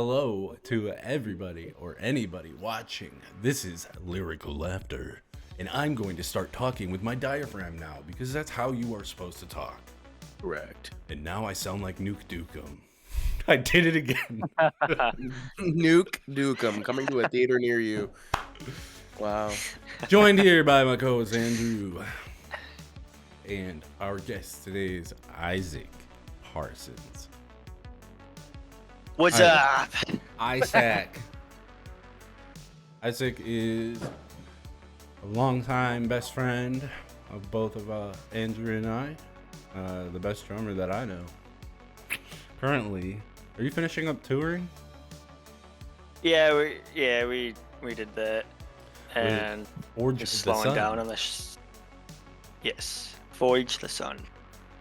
Hello to everybody or anybody watching. This is Lyrical Laughter, and I'm going to start talking with my diaphragm now because that's how you are supposed to talk. Correct. And now I sound like Nuke Dukem. I did it again. Nuke Dukem coming to a theater near you. Wow. Joined here by my co-host Andrew, and our guest today is Isaac Parsons. What's Hi. up? Isaac. Isaac is a longtime best friend of both of Andrew and I. The best drummer that I know. Currently, are you finishing up touring? Yeah, we did that, and Forge just the slowing Sun. down on the. Yes, Forge the Sun,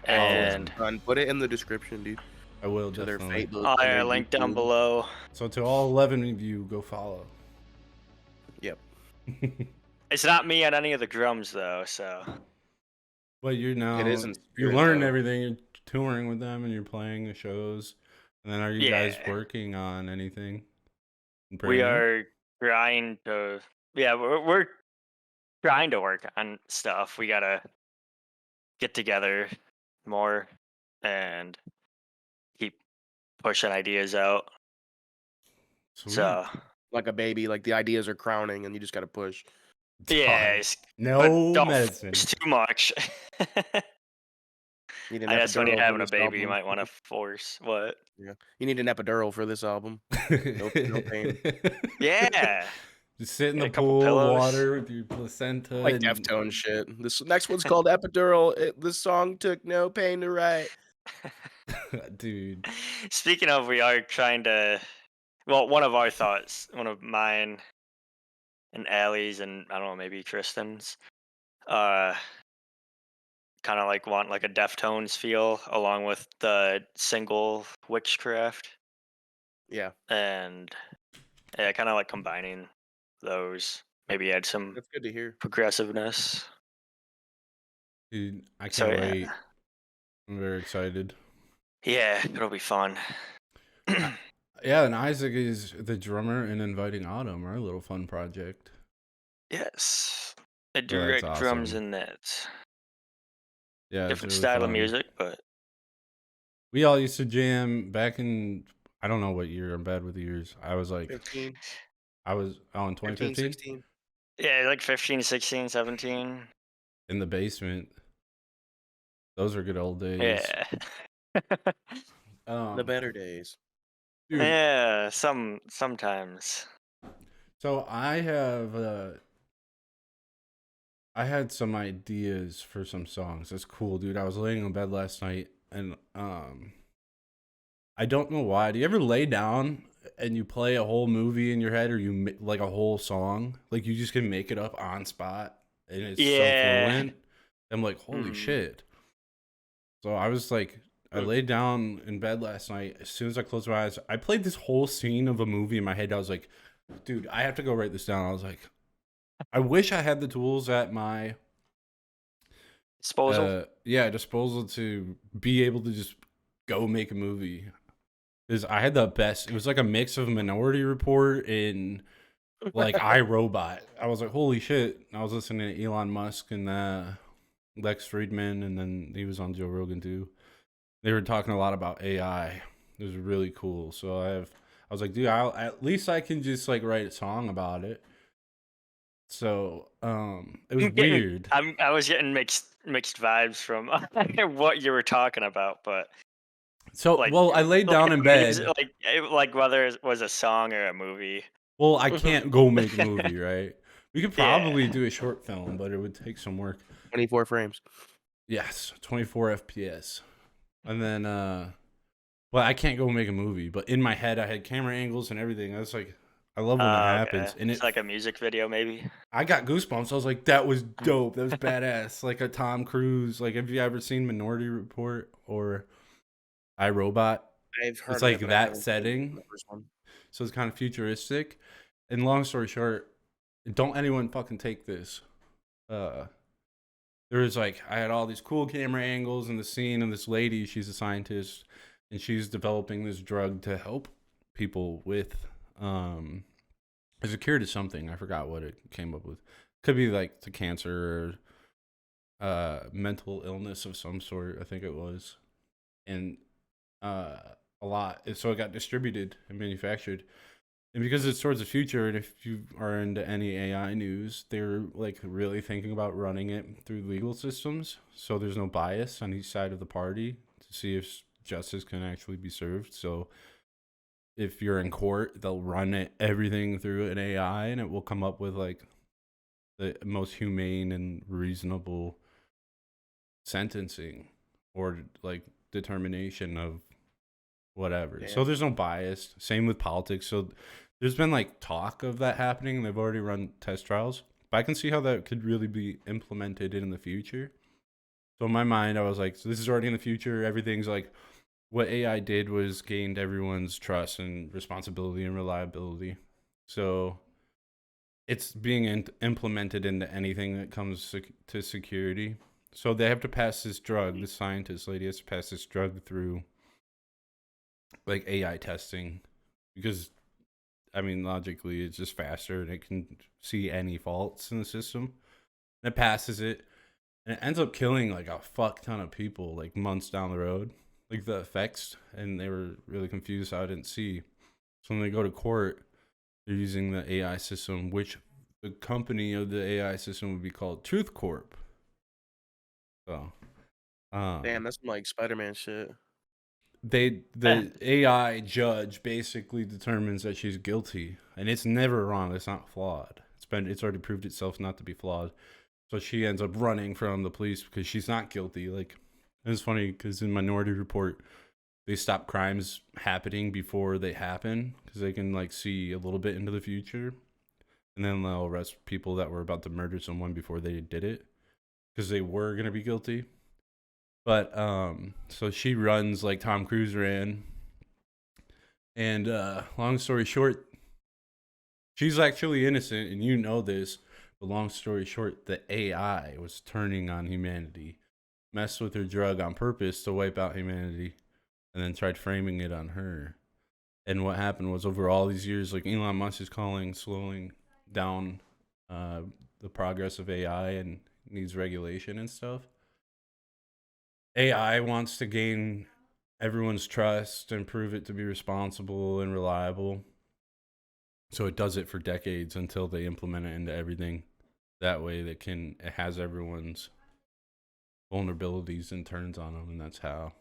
Oh, and Put it in the description, dude. I will To their definitely. fate. I'll add a link down below. So to all 11 of you, go follow. Yep. It's not me on any of the drums though, so. But you're now. It isn't. You learn everything. You're touring with them and you're playing the shows. And then are you guys working on anything? We are trying to. Yeah, we're trying to work on stuff. We gotta get together more and keep pushing ideas out. Sweet. So. Like a baby, like the ideas are crowning, and you just gotta push. Yeah, no don't medicine. It's too much. You need an I guess when you're epidural for having a this baby, album. you might want to force what? Yeah. You need an epidural for this album. No pain. Yeah. Just sit in Get the a couple pool, pillows. water with your placenta. Like and... Deftone shit. This next one's called Epidural. This song took no pain to write. Dude. Speaking of, we are trying to. Well, one of our thoughts, one of mine, and Allie's, and I don't know, maybe Tristan's, kind of like want like a Deftones feel along with the single Witchcraft. Yeah. And yeah, kind of like combining those. Maybe add some That's good to hear. progressiveness. Dude, I can't wait. Yeah. I'm very excited. Yeah, it'll be fun. Yeah, and Isaac is the drummer in Inviting Autumn, our little fun project. Yes. I do That's write drums awesome. in that. Yeah, Different really style fun. of music, but we all used to jam back in, I don't know what year, I'm bad with years. I was like 15. I was in 2015? 16. yeah, like 15, 16, 17. In the basement. Those are good old days. Yeah. The better days. Dude, yeah, sometimes. So I had some ideas for some songs. That's cool, dude. I was laying in bed last night and I don't know why. Do you ever lay down and you play a whole movie in your head, or you like a whole song? Like you just can make it up on spot and it's so fluent. I'm like, holy shit. So I was like, I laid down in bed last night. As soon as I closed my eyes, I played this whole scene of a movie in my head. I was like, dude, I have to go write this down. I was like, I wish I had the tools at my disposal. Disposal to be able to just go make a movie. Because I had the best. It was like a mix of Minority Report and like iRobot. I was like, holy shit! I was listening to Elon Musk and Lex Friedman, and then he was on Joe Rogan too. They were talking a lot about AI. It was really cool. So I was like, dude, at least I can just like write a song about it. So it was weird. I was getting mixed vibes from what you were talking about, but so like, well, I laid down in bed, like whether it was a song or a movie. Well, I can't go make a movie, right? We could probably do a short film, but it would take some work. 24 frames. Yes, 24 FPS. And then well, I can't go make a movie, but in my head I had camera angles and everything. I was like, I love when that happens. And it's like a music video, maybe. I got goosebumps. I was like, that was dope. That was badass. Like a Tom Cruise. Like, have you ever seen Minority Report or iRobot? I've heard it's like that setting. So it's kind of futuristic. And long story short, don't anyone fucking take this. There was like, I had all these cool camera angles in the scene of this lady. She's a scientist and she's developing this drug to help people with is a cure to something. I forgot what it came up with. Could be like to cancer or mental illness of some sort. I think it was, and a lot. So it got distributed and manufactured. And because it's towards the future, and if you are into any AI news, they're like really thinking about running it through legal systems, so there's no bias on each side of the party to see if justice can actually be served. So if you're in court, they'll run everything through an AI, and it will come up with like the most humane and reasonable sentencing or like determination of whatever. Yeah. So there's no bias. Same with politics. So there's been like talk of that happening. They've already run test trials, but I can see how that could really be implemented in the future. So in my mind, I was like, so this is already in the future. Everything's like what AI did was gained everyone's trust and responsibility and reliability. So it's being implemented into anything that comes to security. So they have to pass this drug. The scientist lady has to pass this drug through like AI testing because I mean logically it's just faster and it can see any faults in the system. And it passes it and it ends up killing like a fuck ton of people like months down the road. Like the effects, and they were really confused how I didn't see. So when they go to court, they're using the AI system, which the company of the AI system would be called Truth Corp. So Damn, that's some, like Spider-Man shit. the AI judge basically determines that she's guilty, and it's never wrong. It's not flawed. It's already proved itself not to be flawed. So she ends up running from the police because she's not guilty. Like it's funny because in Minority Report, they stop crimes happening before they happen because they can like see a little bit into the future, and then they'll arrest people that were about to murder someone before they did it because they were gonna be guilty. But so she runs like Tom Cruise ran, and long story short, she's actually innocent, and you know this. But long story short, the AI was turning on humanity, messed with her drug on purpose to wipe out humanity, and then tried framing it on her. And what happened was over all these years, like Elon Musk is slowing down the progress of AI and needs regulation and stuff. AI wants to gain everyone's trust and prove it to be responsible and reliable. So it does it for decades until they implement it into everything. That way it has everyone's vulnerabilities and turns on them, and that's how.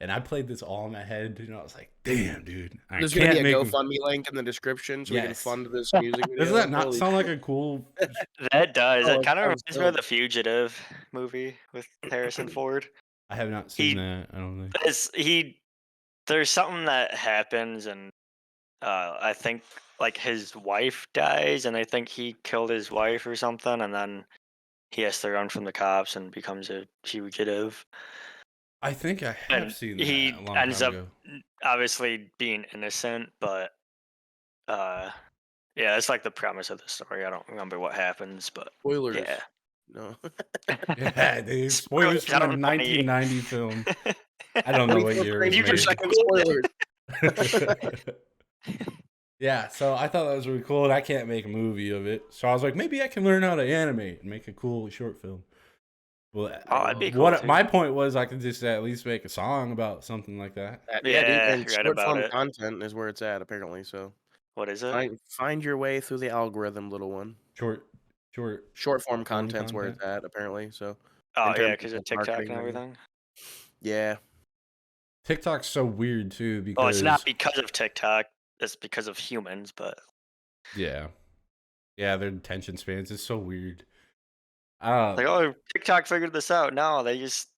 And I played this all in my head, and I was like, "Damn, dude, I There's gonna can't be a make." GoFundMe link in the description so we can Yes. fund this music video. Doesn't that not Holy sound like a cool? That does. Oh, It it kind of sounds reminds me of dope. the Fugitive movie with Harrison Ford. I have not seen He that. I don't think. there's something that happens, and I think like his wife dies, and I think he killed his wife or something, and then he has to run from the cops and becomes a fugitive. I think I have And seen that a he long ends time up ago. obviously being innocent, but uh, yeah, it's like the premise of the story. I don't remember what happens, but Spoilers. yeah. No. Yeah, dude. Spoilers I from a don't know any- 1990 film. I don't know what year it was 24 just made. second Googled spoilers. Yeah, so I thought that was really cool, and I can't make a movie of it. So I was like, maybe I can learn how to animate and make a cool short film. Well, Oh, that'd be cool too. my point was I could just at least make a song about something like that. Yeah, dude, Yeah, and right short about form it. content is where it's at apparently. So What is it? find your way through the algorithm, little one. Short Short form form content's where it's content. at apparently. So Oh in yeah, terms of because of like TikTok marketing and and everything. everything. Yeah. TikTok's so weird too Well, it's not because because of TikTok. It's because of humans, but yeah, their attention spans is so weird. like, oh, TikTok figured this out. No, they just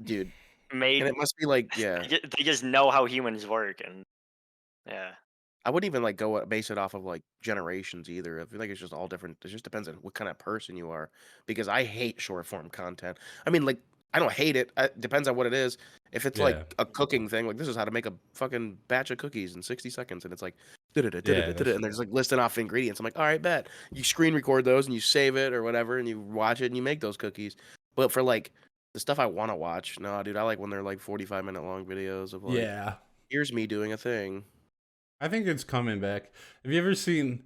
Dude. made. And it must be like, yeah. They just know how humans work, and yeah. I wouldn't even like go base it off of like generations either. I feel like it's just all different. It just depends on what kind of person you are. Because I hate short form content. I mean, like I don't hate it. It depends on what it is. If it's Yeah. like a cooking thing, like this is how to make a fucking batch of cookies in 60 seconds, and it's like, and they're just like listing off ingredients. I'm like, all right, bet. You screen record those and you save it or whatever, and you watch it and you make those cookies. But for like the stuff I want to watch, no, dude, I like when they're like 45-minute long videos of like, yeah. here's me doing a thing. I think it's coming back. Have you ever seen,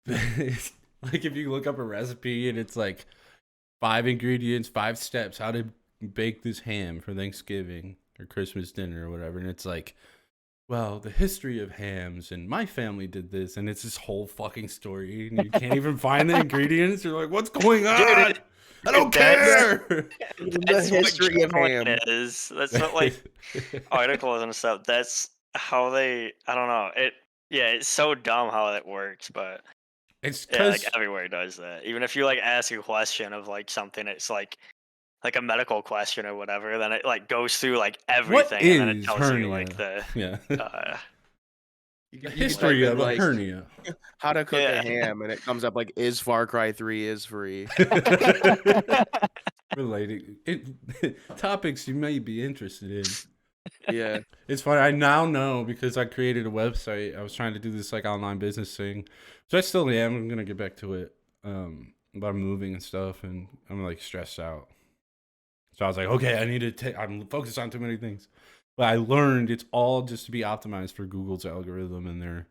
like, if you look up a recipe and it's like 5 ingredients, 5 steps, how to bake this ham for Thanksgiving or Christmas dinner or whatever, and it's like, well, the history of hams and my family did this, and it's this whole fucking story, and you can't even find the ingredients. You're like, what's going on? Dude, I don't that's- care. The history of ham. It is. That's what like articles and stuff. That's how they. I don't know. It's so dumb how it works, but It's yeah, because like everywhere does that. Even if you like ask a question of like something, it's like a medical question or whatever, then it like goes through like everything, and then it is tells hernia? you like the Yeah. You The could history type of in, a like, hernia. how to cook Yeah. a ham, and it comes up like, is Far Cry 3 is free? Related topics you may be interested in. Yeah. It's funny. I now know because I created a website. I was trying to do this like online business thing, so I still am. I'm gonna get back to it. But I'm moving and stuff, and I'm like stressed out. So I was like, okay, I need to take. I'm focused on too many things. But I learned it's all just to be optimized for Google's algorithm and their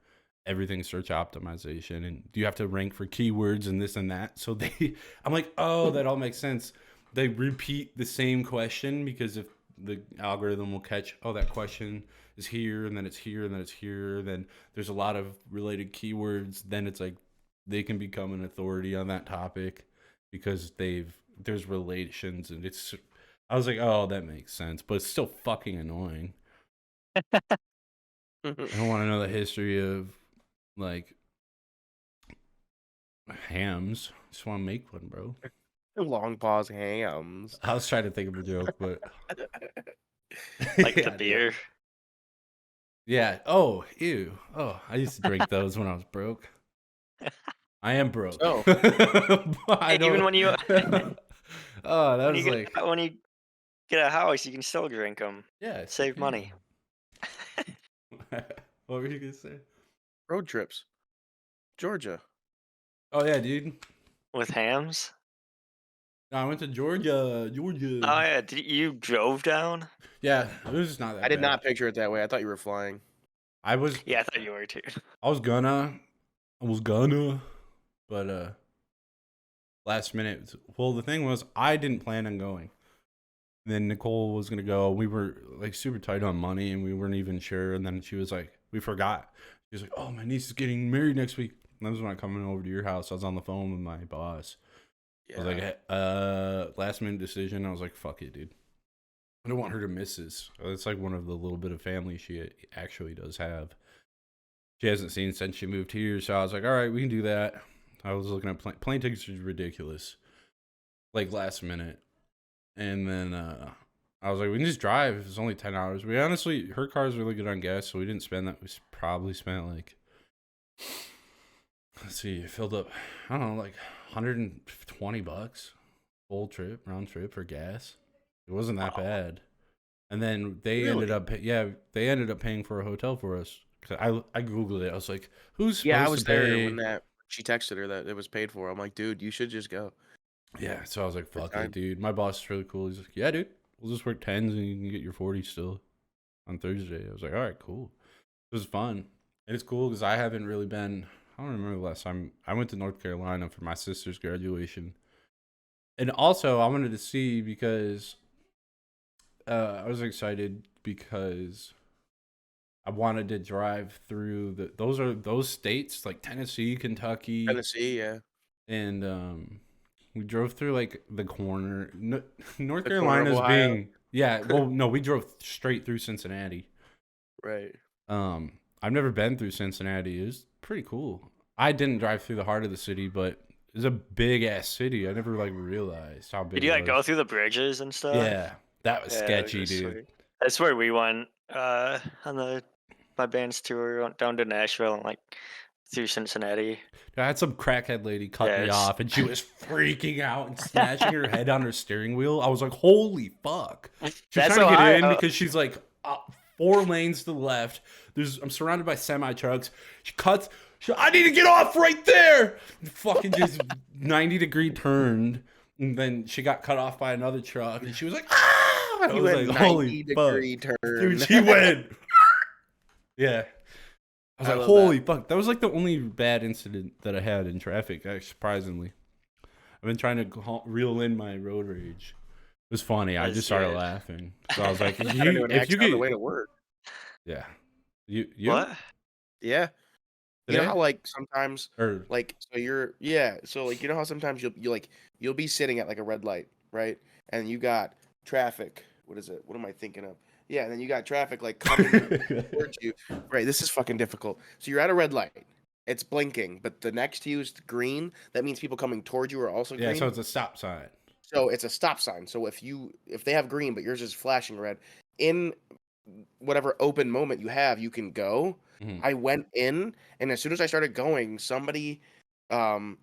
everything search optimization, and you have to rank for keywords and this and that. So I'm like, oh, that all makes sense. They repeat the same question because if the algorithm will catch, oh, that question is here, and then it's here, and then it's here, then there's a lot of related keywords. Then it's like they can become an authority on that topic because there's relations, and it's. I was like, oh, that makes sense, but it's still fucking annoying. I don't want to know the history of like hams. I just want to make one, bro. Long pause hams. I was trying to think of a joke, but like Yeah, the beer. Yeah. Oh, ew. Oh, I used to drink those when I was broke. I am broke. Oh. I don't... Even when you oh, that was like when you get a house, you can still drink them. yeah, Save money. What were you gonna say? Road trips. Georgia. Oh yeah, dude. With hams. No, I went to Georgia. Oh yeah, you drove down? Yeah, it was just not that I did bad. not picture it that way. I thought you were flying. I was Yeah, I thought you were too. I was gonna, but last minute. Well, the thing was, I didn't plan on going. Then Nicole was gonna go. We were like super tight on money, and we weren't even sure. And then she was like, we forgot. She was like, oh, my niece is getting married next week. And that was when I coming over to your house. I was on the phone with my boss. Yeah. I was like, last minute decision. I was like, fuck it, dude. I don't want her to miss this. It's like one of the little bit of family she actually does have. She hasn't seen since she moved here, so I was like, all right, we can do that. I was looking at plane tickets are ridiculous, like last minute, and then I was like, we can just drive. It's only 10 hours. We honestly, her car is really good on gas, so we didn't spend that. We probably spent like, let's see, it filled up, I don't know, like $120 full trip, round trip for gas. It wasn't that bad. And then they ended up paying for a hotel for us. Cause I googled it. I was like, who's supposed Yeah, I was to pay? there when she texted her that it was paid for. I'm like, dude, you should just go. Yeah, so I was like, fuck time. it, dude. My boss is really cool. He's like, yeah, dude, we'll just work 10s and you can get your 40 still on Thursday. I was like, all right, cool. It was fun. And it's cool because I haven't really been, I don't remember the last time I went to North Carolina for my sister's graduation. And also I wanted to see because I was excited because I wanted to drive through those states like Tennessee, Kentucky, yeah. And we drove through like the corner. North The Carolina's corner of Ohio. being well, no, we drove straight through Cincinnati. Right. I've never been through Cincinnati. It was pretty cool. I didn't drive through the heart of the city, but it's a big ass city. I never like realized how big. Did you it like was. go through the bridges and stuff? Yeah, that was Yeah, sketchy, was dude. sweet. That's where we went on my band's tour. We went down to Nashville and like through Cincinnati. I had some crackhead lady cut me Yes. off, and she was freaking out and smashing her head on her steering wheel. I was like, "Holy fuck!" She was That's trying to get in Ohio. because she's like 4 lanes to the left. I'm surrounded by semi trucks. She cuts. I need to get off right there. And fucking just 90-degree turned, and then she got cut off by another truck, and she was like, "Ah!" I You was went like, "Holy 90-degree fuck, turn. dude!" She went. Yeah. I was I like, love holy that. fuck. That was like the only bad incident that I had in traffic, surprisingly. I've been trying to reel in my road rage. It was funny. I just That's started good. laughing. So I was like, I got into an if you accident on the get, way to work. yeah. You? What? Yeah. You know Today? how like sometimes Or, like so like you know how sometimes you'll be sitting at like a red light, right? And you got traffic. What is it? What am I thinking of? Yeah, and then you got traffic like coming towards you. Right, this is fucking difficult. So you're at a red light. It's blinking, but the next to you is green. That means people coming towards you are also yeah, so green. it's a stop sign. So it's a stop sign. So if they have green but yours is flashing red, in whatever open moment you have, you can go. Mhm. I went in, and as soon as I started going, somebody I'm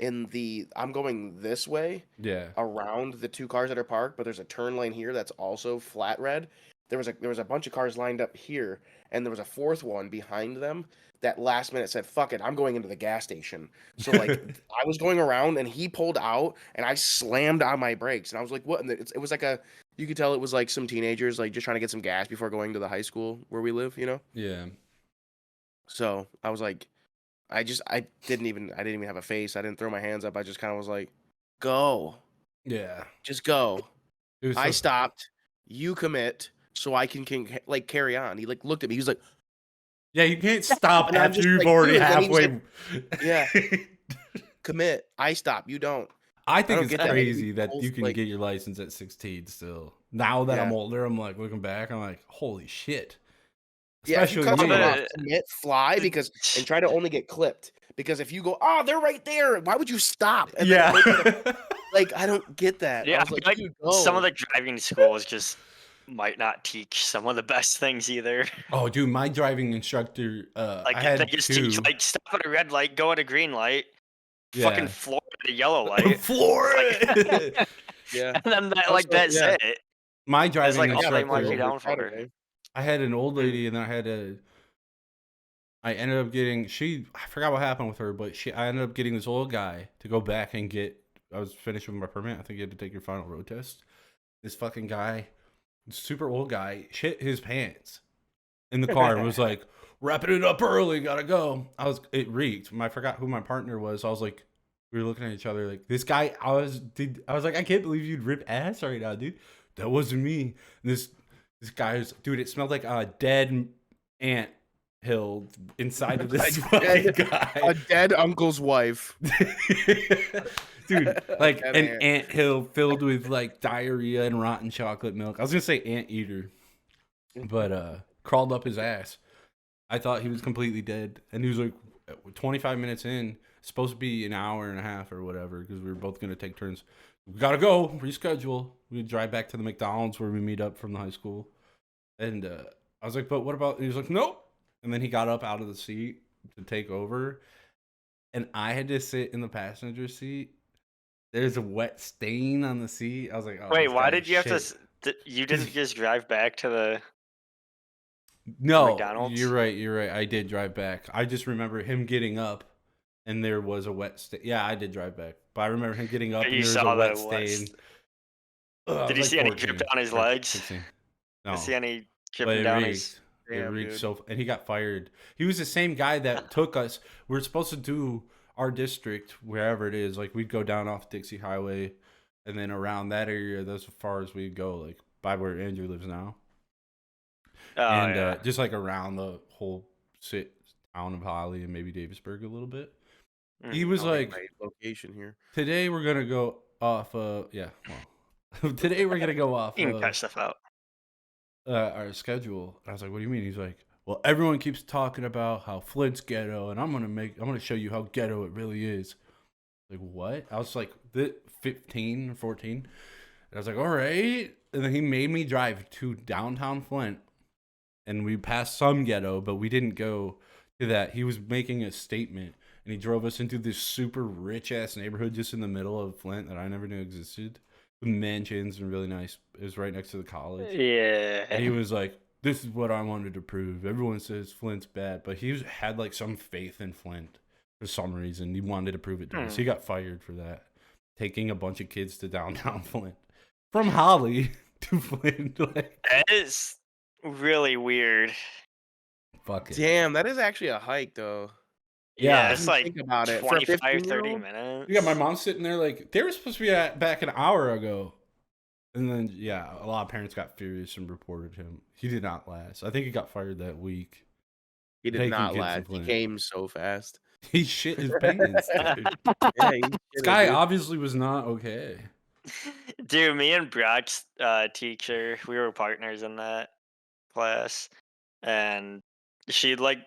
going this way Yeah. around the two cars that are parked, but there's a turn lane here that's also flat red. There was a bunch of cars lined up here, and there was a fourth one behind them that last minute said, "Fuck it, I'm going into the gas station." So like I was going around, and he pulled out, and I slammed on my brakes, and I was like, "What?" And it was like you could tell it was like some teenagers like just trying to get some gas before going to the high school where we live, you know. Yeah. So I was like, I didn't even have a face. I didn't throw my hands up. I just kind of was like, "Go, Yeah. just go." It was I so, stopped. You commit, so I can like carry on. He like looked at me. He was like, yeah, you can't stop and I'm after just you've like, already dude. And then he was like, halfway. "Yeah, commit. I stop. You don't. I I think don't it's get that." Like, we crazy that both you can like, get your license at 16 still. Now that I'm yeah, older, I'm like looking back, I'm like, holy shit. yeah. If you Especially cut Well, someone me. off, the, commit, fly, because and try to only get clipped. Because if you go, oh, they're right there. Why would you stop and then Yeah. make it like I don't get that. I yeah, was I feel like, like dude, some of go. the driving schools just might not teach some of the best things either. Oh, dude, my driving instructor, I Like they had just teach two. like stop at a red light, go at a green light, fucking Yeah. floor at a yellow light. Floor Like, it. Yeah. and then that like Also, that's yeah. it. My That's driving like I all got they pulled mark you instructor, over down for. Saturday. I had an old Hmm. lady, and then I ended up getting, I forgot what happened with her, but I ended up getting this old guy to go back and I was finished with my permit. I think you had to take your final road test. This fucking guy, super old guy, shit his pants in the car and was like, wrapping it up early, gotta go. It reeked. I forgot who my partner was. I was like, we were looking at each other like, this guy, I was like, I can't believe you'd rip ass right now, dude. That wasn't me. And this guy's, dude, it smelled like a dead ant hill inside of this fucking guy. A dead uncle's wife. Dude, like Dead an ant. ant hill filled with like diarrhea and rotten chocolate milk. I was gonna say ant eater, but crawled up his ass. I thought he was completely dead, and he was like 25 minutes in, supposed to be an hour and a half or whatever, because we were both gonna take turns. We gotta go, reschedule. We drive back to the McDonald's where we meet up from the high school, and I was like, "But what about?" And he was like, "Nope." And then he got up out of the seat to take over, and I had to sit in the passenger seat. There's a wet stain on the seat. I was like, "Oh, Wait, this why guy's did you have to? shit." You didn't just drive back to the No, McDonald's? you're right. You're right. I did drive back. I just remember him getting up, and there was a wet stain. Yeah, I did drive back, but I remember him getting up, and You there was a saw wet the stain. Ugh, I Did was you like see any drip 14 down his or legs? 16. Did you see No, any but dripping it down his? reeked. It Damn, reeked dude. so, and he got fired. He was the same guy that took us. We were supposed to do our district wherever it is. Like we'd go down off Dixie Highway, and then around that area. That's as far as we'd go, like by where Andrew lives now, Oh and yeah. just like around the whole town of Holly and maybe Davisburg a little bit. He Mhm. was I'll hit like, my location here. "Today we're gonna go off. Yeah, well, today we're gonna go off You can cut stuff out. our schedule." And I was like, "What do you mean?" He's like, "Well, everyone keeps talking about how Flint's ghetto, and I'm gonna show you how ghetto it really is." Like what? I was like 15 or 14. And I was like, "All right." And then he made me drive to downtown Flint, and we passed some ghetto, but we didn't go to that. He was making a statement, and he drove us into this super rich ass neighborhood just in the middle of Flint that I never knew existed, with mansions and really nice. It was right next to the college, and he Yeah. was like, "This is what I wanted to prove. Everyone says Flint's bad, but had like some faith in Flint for some reason. He wanted to prove it to us. He got fired for that, taking a bunch of kids to downtown Flint from Holly to Flint. Like, That is really weird. Fuck it. Damn, that is actually a hike, though. Yeah, Yeah. If it's you like think about it, for a 25, 30 15-year-old. minutes. Yeah, my mom's sitting there like they were supposed to be back an hour ago. And then, yeah, a lot of parents got furious and reported him. He did not last. I think he got fired that week. He did Taking not kids to last. He Flint. came so fast. He shit his pants, dude. Yeah, he This shit it, guy dude. obviously was not okay. Dude, me and Brock's teacher, we were partners in that class, and she like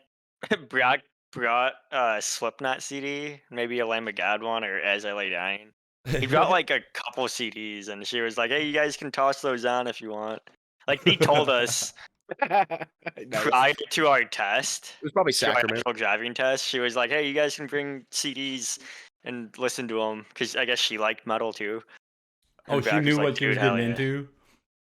Brock brought a Slipknot CD, maybe a Lamb of God one, or As I Lay Dying. He brought like a couple CDs, and she was like, "Hey, you guys can toss those on if you want." Like he told us Nice. prior to our test, It was probably to our sacrament. actual driving test. She was like, "Hey, you guys can bring CDs and listen to them," because I guess she liked metal too. Oh, And she Brock was knew like, what she was "Dude, hell getting yeah." into.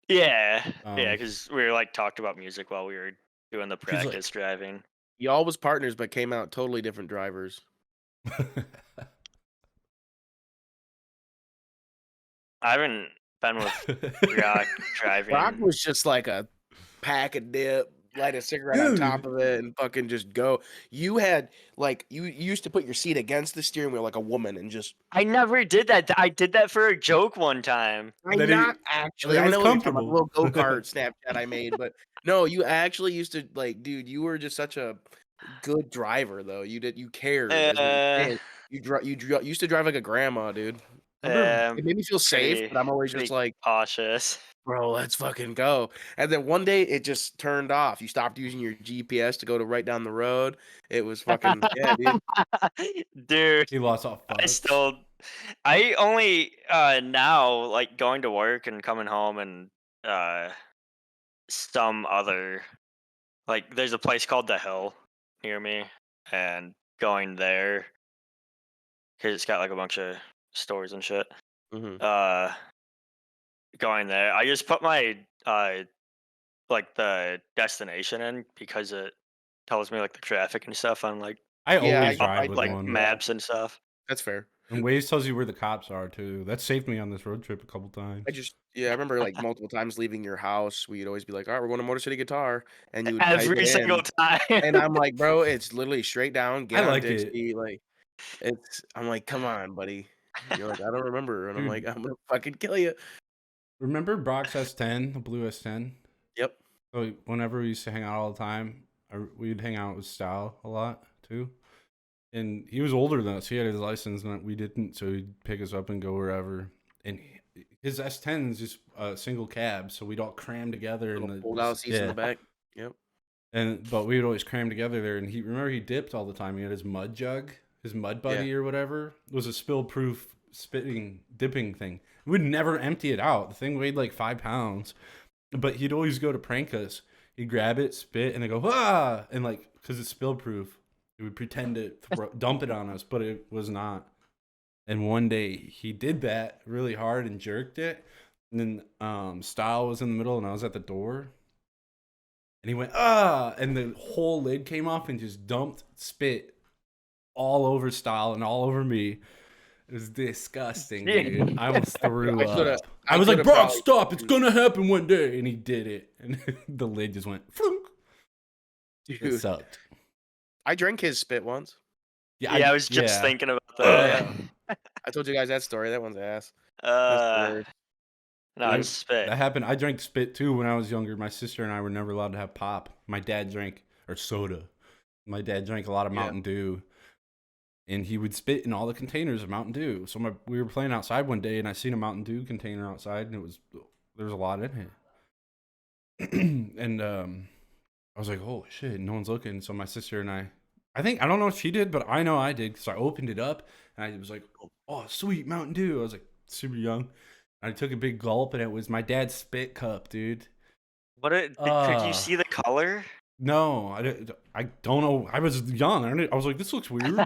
Yeah, yeah, Um, because we were like talked about music while we were doing the she's practice driving. Y'all was partners, but came out totally different drivers. like, I haven't been with Brock driving. Brock was just like a pack of dip, light a cigarette on top dude. of it, and fucking just go. You had like you used to put your seat against the steering wheel like a woman and just. I never did that. I did that for a joke one time. I'm That he- not actually. it I was know what you're talking about, the comfortable. little go-kart Snapchat I made, but no, you actually used to like, dude. You were just such a good driver, though. You cared, is what you're Uh, saying. You used to drive like a grandma, dude. Remember, It made me feel safe, pretty but I'm always just pretty like, cautious. bro, let's fucking go. And then one day it just turned off. You stopped using your GPS to go to right down the road. It was fucking yeah, dude. Dude, he lost all I fucks. still I only now like going to work and coming home and uh some other like there's a place called The Hill near me and going there because it's got like a bunch of stores and shit. Mhm. Uh, going there, I just put my like the destination in because it tells me like the traffic and stuff on like I Yeah, always on, drive with like one. yeah, maps and stuff. that's fair. And Waze tells you where the cops are too. That saved me on this road trip a couple times. I remember like multiple times leaving your house, we'd always be like, all right, we're going to Motor City Guitar, and you would type Every it single in, time. and I'm like, bro, it's literally straight down, I get on like it, Dixie, like I'm like, come on, buddy. You're like, I don't remember, and I'm like, dude. I'm gonna fucking kill you. Remember Brock's S10, the blue S10? Yep. So whenever we used to hang out all the time, we'd hang out with Style a lot too. And he was older than us. He had his license, and we didn't. So he'd pick us up and go wherever. And his S10 is just a single cab, so we'd all cram together in Little the fold out seats in the back. Yep. But we would always cram together there. And he dipped all the time. He had his mud jug, his mud buddy or whatever. It was a spill-proof dipping thing. We'd never empty it out. The thing weighed like 5 pounds, but he'd always go to prank us. He'd grab it, spit, and then go and like because it's spill-proof. He would pretend to dump it on us, but it was not. And one day he did that really hard and jerked it. And then Style was in the middle and I was at the door. And he went, and the whole lid came off and just dumped spit all over Style and all over me. It was disgusting, dude. I almost threw up. I was like, bro, stop. It's going to happen one day. And he did it. And the lid just went, flunk. It Dude, sucked. I drank his spit once. Yeah, I was just thinking about that. I told you guys that story. That one's ass. No, it's spit. That happened. I drank spit too when I was younger. My sister and I were never allowed to have pop. My dad drank soda. My dad drank a lot of Mountain Dew, and he would spit in all the containers of Mountain Dew. So we were playing outside one day, and I seen a Mountain Dew container outside, and there was a lot in it. And I was like, "Oh shit!" No one's looking. So my sister and I don't know if she did, but I know I did because I opened it up and I was like, "Oh, sweet Mountain Dew." I was like super young. I took a big gulp and it was my dad's spit cup, dude. Could you see the color? No, I don't know. I was young. I was like, this looks weird.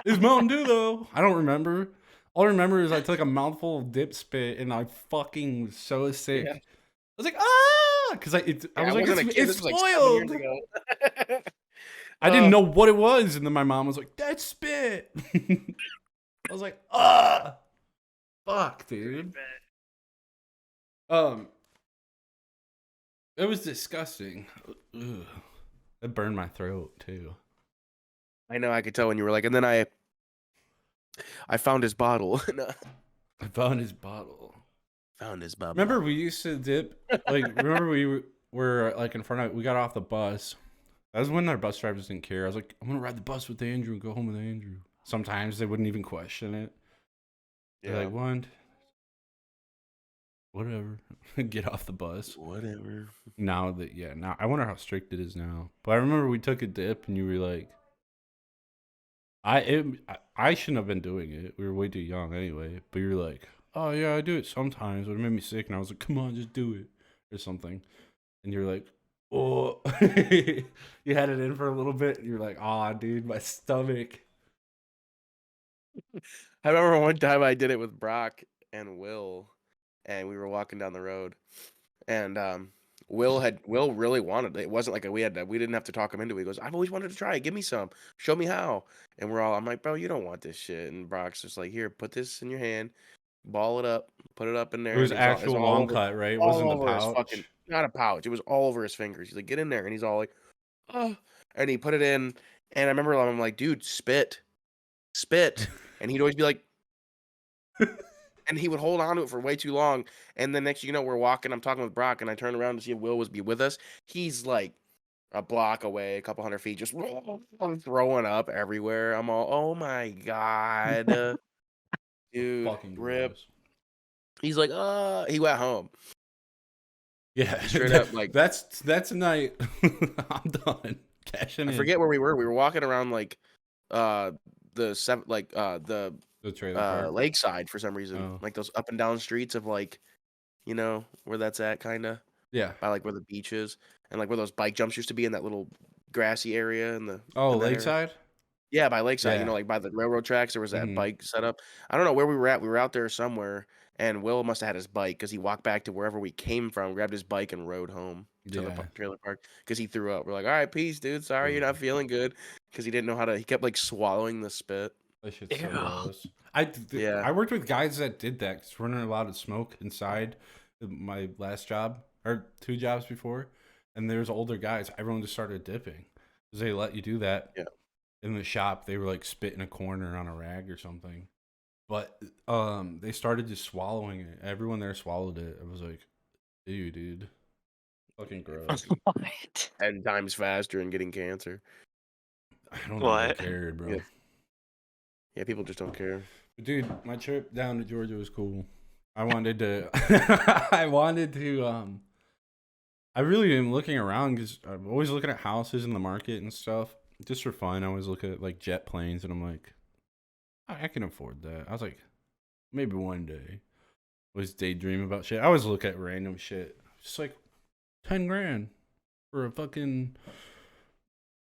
It's Mountain Dew though. I don't remember. All I remember is I took a mouthful of dip spit and I fucking was so sick. Yeah. I was like, because I was like, it's spoiled. Like I didn't know what it was, and then my mom was like, "That's spit." I was like, fuck, dude. It was disgusting. Ugh. It burned my throat too. I know. I could tell when you were like, and then I found his bottle. I found his bottle. Found his bubble. Remember we used to dip. Remember we were like in front of. We got off the bus. That was when our bus drivers didn't care. I was like, I'm gonna ride the bus with Andrew and go home with Andrew. Sometimes they wouldn't even question it. They're like, what? Whatever. Get off the bus. Whatever. Now I wonder how strict it is now. But I remember we took a dip and you were like, I shouldn't have been doing it. We were way too young anyway. But you were like, oh yeah, I do it sometimes, but it made me sick. And I was like, come on, just do it or something. And you're like, oh, you had it in for a little bit. And you're like, oh, dude, my stomach. I remember one time I did it with Brock and Will, and we were walking down the road, and Will really wanted it. It wasn't like we didn't have to talk him into it. He goes, I've always wanted to try it. Give me some. Show me how. And I'm like, bro, you don't want this shit. And Brock's just like, here, put this in your hand, ball it up, put it up in there. It was and actual long cut, right? It wasn't the pouch. Not a pouch. It was all over his fingers. He's like, get in there. And he's all like, oh. And he put it in. And I remember I'm like, dude, spit. And he'd always be like, and he would hold on to it for way too long. And then next, we're walking. I'm talking with Brock, and I turn around to see if Will was with us. He's like a block away, a couple 100 feet, just throwing up everywhere. I'm all, oh my god, dude, Fucking rip. gross. He's like, he went home. Yeah, straight up, like that's a night. I'm done. Cashing in. I forget where we were. We were walking around like the trailer park. lakeside for some reason, like those up and down streets of like, where that's at, kind of. Yeah, by like where the beach is and like where those bike jumps used to be in that little grassy area in the lakeside. Yeah, by lakeside. Yeah. Like by the railroad tracks, there was that bike set up. I don't know where we were at. We were out there somewhere, and Will must have had his bike because he walked back to wherever we came from, grabbed his bike, and rode home to the trailer park because he threw up. We're like, all right, peace, dude. Sorry, you're not feeling good, because he didn't know how to. He kept like swallowing the spit. That shit's so gross. I worked with guys that did that because we're not allowed to smoke inside my last job or 2 jobs before, and there's older guys. Everyone just started dipping because they let you do that. Yeah. In the shop, they were like spit in a corner on a rag or something, but they started just swallowing it. Everyone there swallowed it. It was like, ew, dude, fucking gross. What? 10 times faster and getting cancer. I don't know if I cared, bro. Yeah, people just don't care. But dude, my trip down to Georgia was cool. I wanted to. I really am looking around because I'm always looking at houses in the market and stuff. Just for fun, I always look at like jet planes, and I'm like, I can afford that. I was like, maybe one day. I was daydreaming about shit. I always look at random shit. Just like 10 grand for a fucking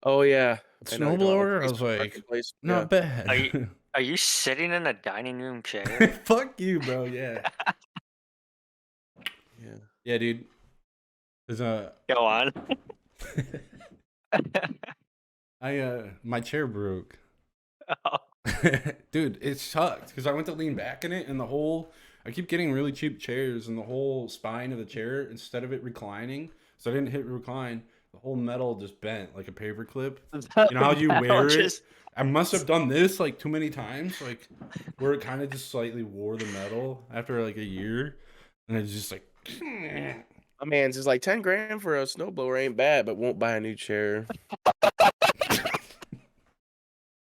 snowblower. I was like, not bad. Are you sitting in a dining room chair? Fuck you, bro. Yeah. Yeah, dude. There's Go on. My chair broke. Oh. Dude, it sucked because I went to lean back in it, and I keep getting really cheap chairs, and the whole spine of the chair, instead of it reclining, so I didn't hit recline, the whole metal just bent like a paper clip. You know how you wear it? I must have done this like too many times, like where it kind of just slightly wore the metal after like a year, and it's just like. My man's is like 10 grand for a snowblower ain't bad, but won't buy a new chair.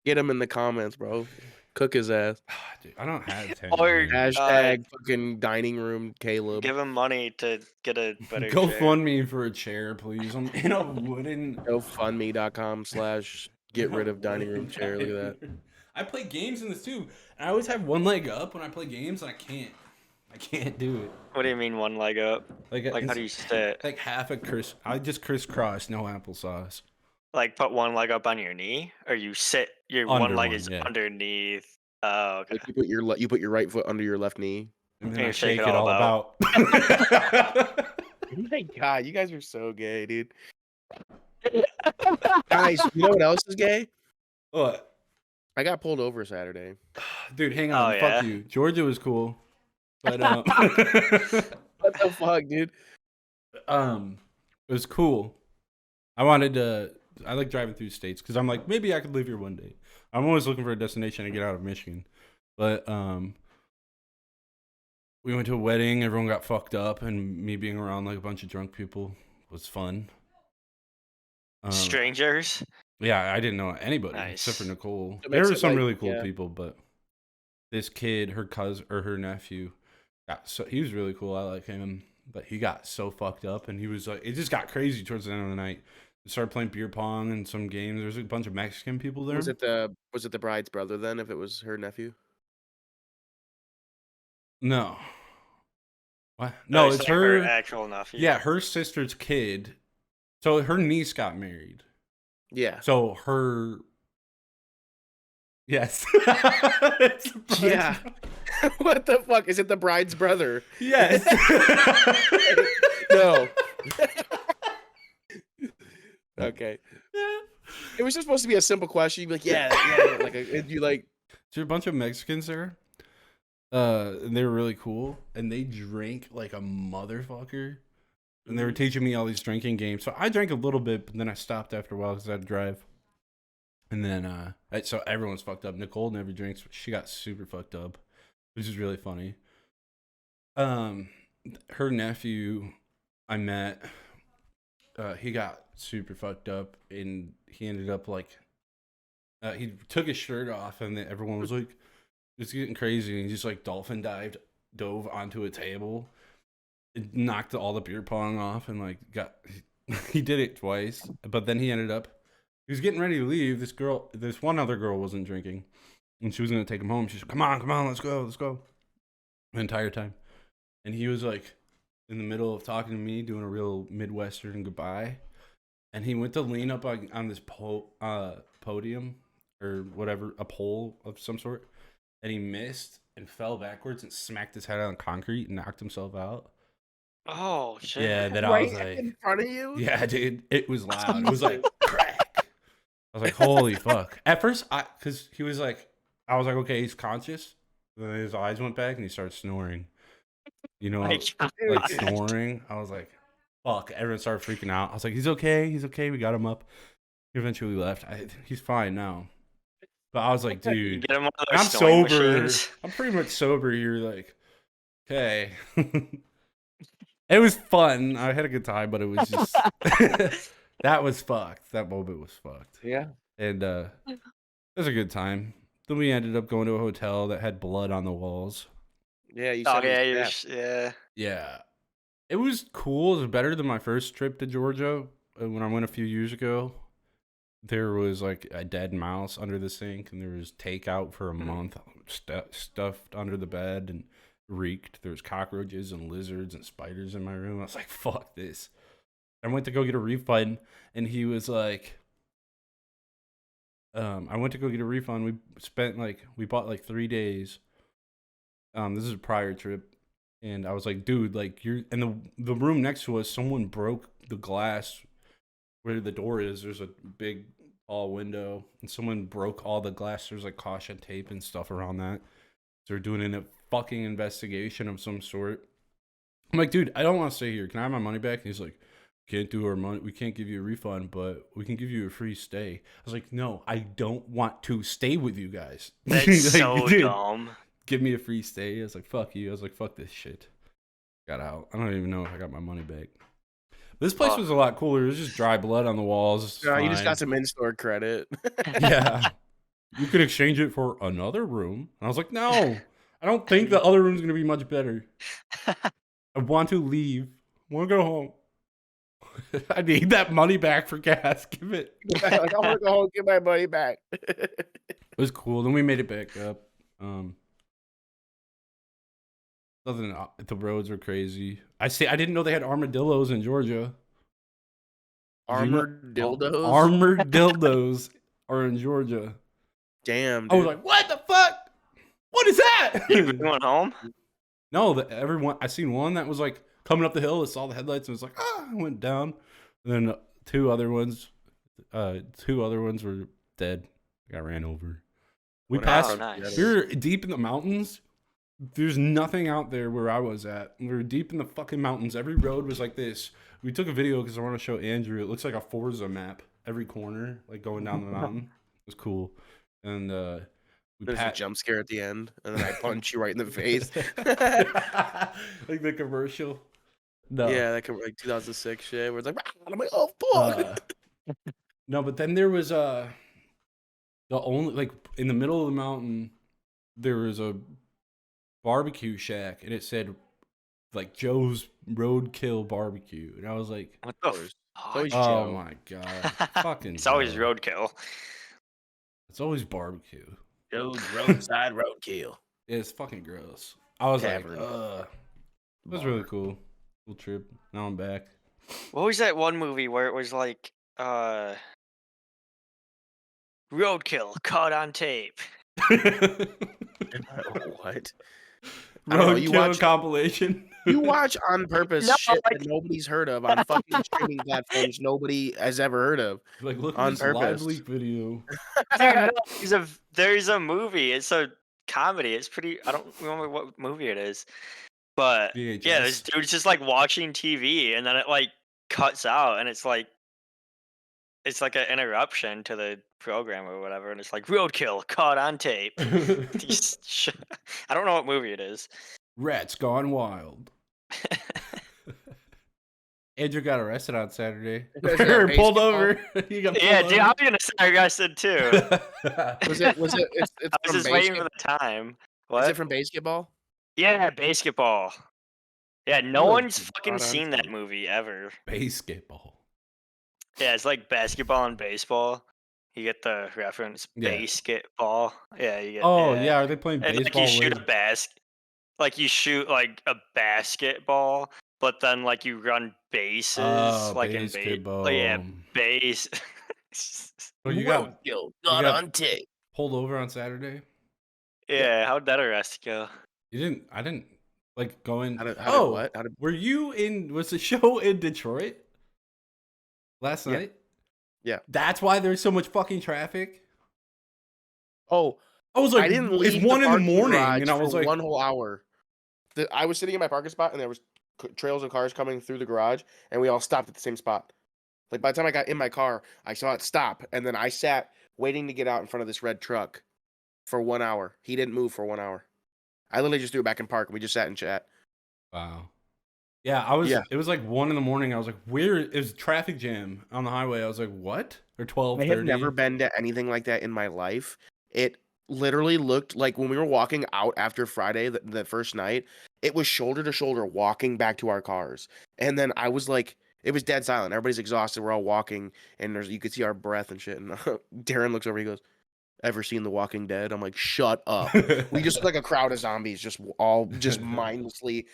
Get him in the comments, bro. Cook his ass. Dude, I don't have 10. Hashtag fucking dining room Caleb. Give him money to get a better Go chair. fund me for a chair, please. I'm in a wooden. GoFundMe.com/get rid of dining room chair. Look at that. I play games in this too. And I always have one leg up when I play games, and I can't do it. What do you mean one leg up? Like how do you sit? Like half a I just crisscross, no applesauce. Like put one leg up on your knee, or you sit. Your one leg is underneath. Oh, okay. Like you put your right foot under your left knee, and then I shake it all about. Oh my god, you guys are so gay, dude. Guys, you know what else is gay? What? I got pulled over Saturday. Dude, hang on. Oh, Fuck you. Georgia was cool. But what the fuck, dude? It was cool. I wanted to I like driving through states because I'm like, maybe I could live here one day. I'm always looking for a destination to get out of Michigan. But we went to a wedding. Everyone got fucked up, and me being around like a bunch of drunk people was fun. Strangers? Yeah, I didn't know anybody except for Nice. Nicole. It There makes were it, some like, really cool yeah. people, but this kid, her cousin or her nephew, he was really cool. I like him, but he got so fucked up, and he was like, it just got crazy towards the end of the night. We started playing beer pong and some games. There's a bunch of Mexican people there. Was it the bride's brother then? If it was her nephew? No. What? Oh, No, it's it's like her her. actual nephew. Yeah, her sister's kid. So her niece got married. Yeah. So her. Yes. It's the bride's Yeah. What the fuck? Is it the bride's brother? Yes. No. Okay. It was just supposed to be a simple question. You'd be like, yeah, like, and you like. There's a bunch of Mexicans there. And they were really cool, and they drank like a motherfucker. And they were teaching me all these drinking games. So I drank a little bit, but then I stopped after a while because I had to drive. And then, so everyone's fucked up. Nicole never drinks, but she got super fucked up, which is really funny. Her nephew, I met. He got super fucked up, and he ended up like, he took his shirt off, and then everyone was like, "It's getting crazy." And he just like dove onto a table, it knocked all the beer pong off, and like he did it twice. But then he was getting ready to leave. This one other girl wasn't drinking, and she was gonna take him home. She's like, come on, let's go. The entire time, and he was like in the middle of talking to me, doing a real Midwestern goodbye, and he went to lean up on this podium or whatever, a pole of some sort, and he missed and fell backwards and smacked his head on concrete and knocked himself out. Oh shit. Yeah, then I Right was like, in front of you? yeah, dude, it was loud. It was like crack. I was like, holy fuck. At first, because he was like, I was like, okay, he's conscious. And then his eyes went back and he started snoring. You know, My like snoring. I was like, fuck. Everyone started freaking out. I was like, he's okay. We got him up. He eventually left. He's fine now. But I was like, dude, Get him one of those I'm sewing sober. machines. I'm pretty much sober here. Like, okay. It was fun. I had a good time, but it was just that was fucked. That moment was fucked. Yeah. And it was a good time. Then we ended up going to a hotel that had blood on the walls. Yeah, you Oh said yeah, it was yeah. Yeah. It was cool. It was better than my first trip to Georgia when I went a few years ago. There was like a dead mouse under the sink, and there was takeout for a month stuffed under the bed and reeked. There was cockroaches and lizards and spiders in my room. I was like, fuck this. I went to go get a refund, and he was like, I went to go get a refund. We bought like 3 days. This is a prior trip. And I was like, dude, like the room next to us, someone broke the glass where the door is. There's a big tall window, and someone broke all the glass. There's like caution tape and stuff around that. So they're doing a fucking investigation of some sort. I'm like, dude, I don't want to stay here. Can I have my money back? And he's like, can't do our money. We can't give you a refund, but we can give you a free stay. I was like, no, I don't want to stay with you guys. That's like, so dude, dumb. give me a free stay. I was like, fuck you. I was like, fuck this shit. Got out. I don't even know if I got my money back. This place was a lot cooler. It was just dry blood on the walls. No, you just got some in-store credit. Yeah. You could exchange it for another room. And I was like, no, I don't think the other room's going to be much better. I want to leave. I want to go home. I need that money back for gas. Give it. Like, I want to go home and get my money back. It was cool. Then we made it back up. Other than the roads were crazy. I didn't know they had armadillos in Georgia. Armored dildos? Armored dildos are in Georgia. Damn, dude. I was like, what the fuck? What is that? You going home? No, everyone. I seen one that was like coming up the hill. It saw the headlights and was like, I went down. And then two other ones were dead. Got ran over. We passed. Nice. We were deep in the mountains. There's nothing out there where I was at. We were deep in the fucking mountains. Every road was like this. We took a video because I want to show Andrew. It looks like a Forza map. every corner, like going down the mountain. It was cool. And we There's a jump scare at the end, and then I punch you right in the face. like the commercial. No. Yeah, that could like 2006 shit where it's like, "Rah!" I'm like, oh fuck. No, but then there was the only like in the middle of the mountain there was a barbecue shack, and it said like Joe's Roadkill Barbecue, and I was like, What the It's fuck? always oh Joe. my god, fucking It's always Joe. roadkill. It's always barbecue. Joe's Roadside Roadkill. Yeah, it's fucking gross. I was Tavern. like, it was really cool. Cool trip. Now I'm back. What was that one movie where it was like roadkill caught on tape? What? I don't know, you Roadkill watch compilation. you watch on purpose No, shit like- that nobody's heard of on fucking streaming platforms nobody has ever heard of. Like, look at On this live purpose. leak video. Dude, no, there's a movie. It's a comedy. It's pretty. I don't remember what movie it is, but yeah, this VHS. dude's just like watching TV, and then it like cuts out, and it's like an interruption to the program or whatever, and it's like roadkill caught on tape. I don't know what movie it is. Rats gone wild. Andrew got arrested on Saturday. Because of that Or pulled baseball? over. He got Yeah, pulled dude, I over. was gonna say arrested too. Was it it's I was from just waiting basketball? for the time. Is What? it from basketball? Yeah, basketball. Yeah, no Really? one's fucking Caught on seen that tape. movie ever. Basketball. Yeah, it's like basketball and baseball. You get the reference. Yeah. Basketball. Yeah, you get. Oh yeah, are they playing It's like baseball you shoot with? like you shoot like a basketball, but then like you run bases, Oh, like in basketball. yeah, base. Oh, you got Roadkill got- caught on tape. pulled over on Saturday? Yeah, how'd that arrest go? You didn't. I didn't like going. How did Oh, what? How did were you in? Was the show in Detroit last Yeah. night? Yeah. That's why there's so much fucking traffic. Oh, I was like, I didn't it's leave 1 in the parking morning, garage and I was for like, one whole hour. I was sitting in my parking spot, and there was trails of cars coming through the garage, and we all stopped at the same spot. Like by the time I got in my car, I saw it stop, and then I sat waiting to get out in front of this red truck for 1 hour. He didn't move for 1 hour. I literally just threw it back in park, and we just sat and chat. wow. Yeah, I was. Yeah. It was like 1 in the morning. I was like, where is traffic jam on the highway? I was like, what? Or 12:30. I have never been to anything like that in my life. It literally looked like when we were walking out after Friday, the first night, it was shoulder to shoulder walking back to our cars. And then I was like, it was dead silent. Everybody's exhausted. We're all walking, and you could see our breath and shit. And Darren looks over. He goes, "Ever seen The Walking Dead?" I'm like, "Shut up." We just look like a crowd of zombies, just all just mindlessly,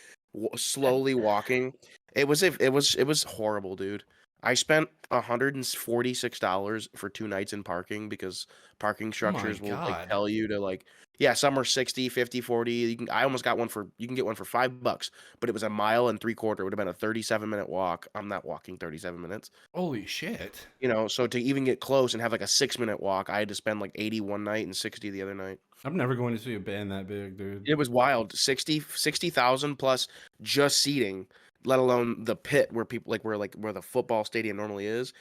slowly walking. It was horrible, dude. I spent $146 for 2 nights in parking because parking structures will like God. tell you to like, yeah, some are 60, 50, 40. I almost got one you can get one for $5, but it was 1.75 miles. It would have been a 37-minute walk. I'm not walking 37 minutes. Holy shit. You know, so to even get close and have like a 6-minute walk, I had to spend like 80 one night and 60 the other night. I'm never going to see a band that big, dude. It was wild. 60,000 plus just seating, let alone the pit where people where the football stadium normally is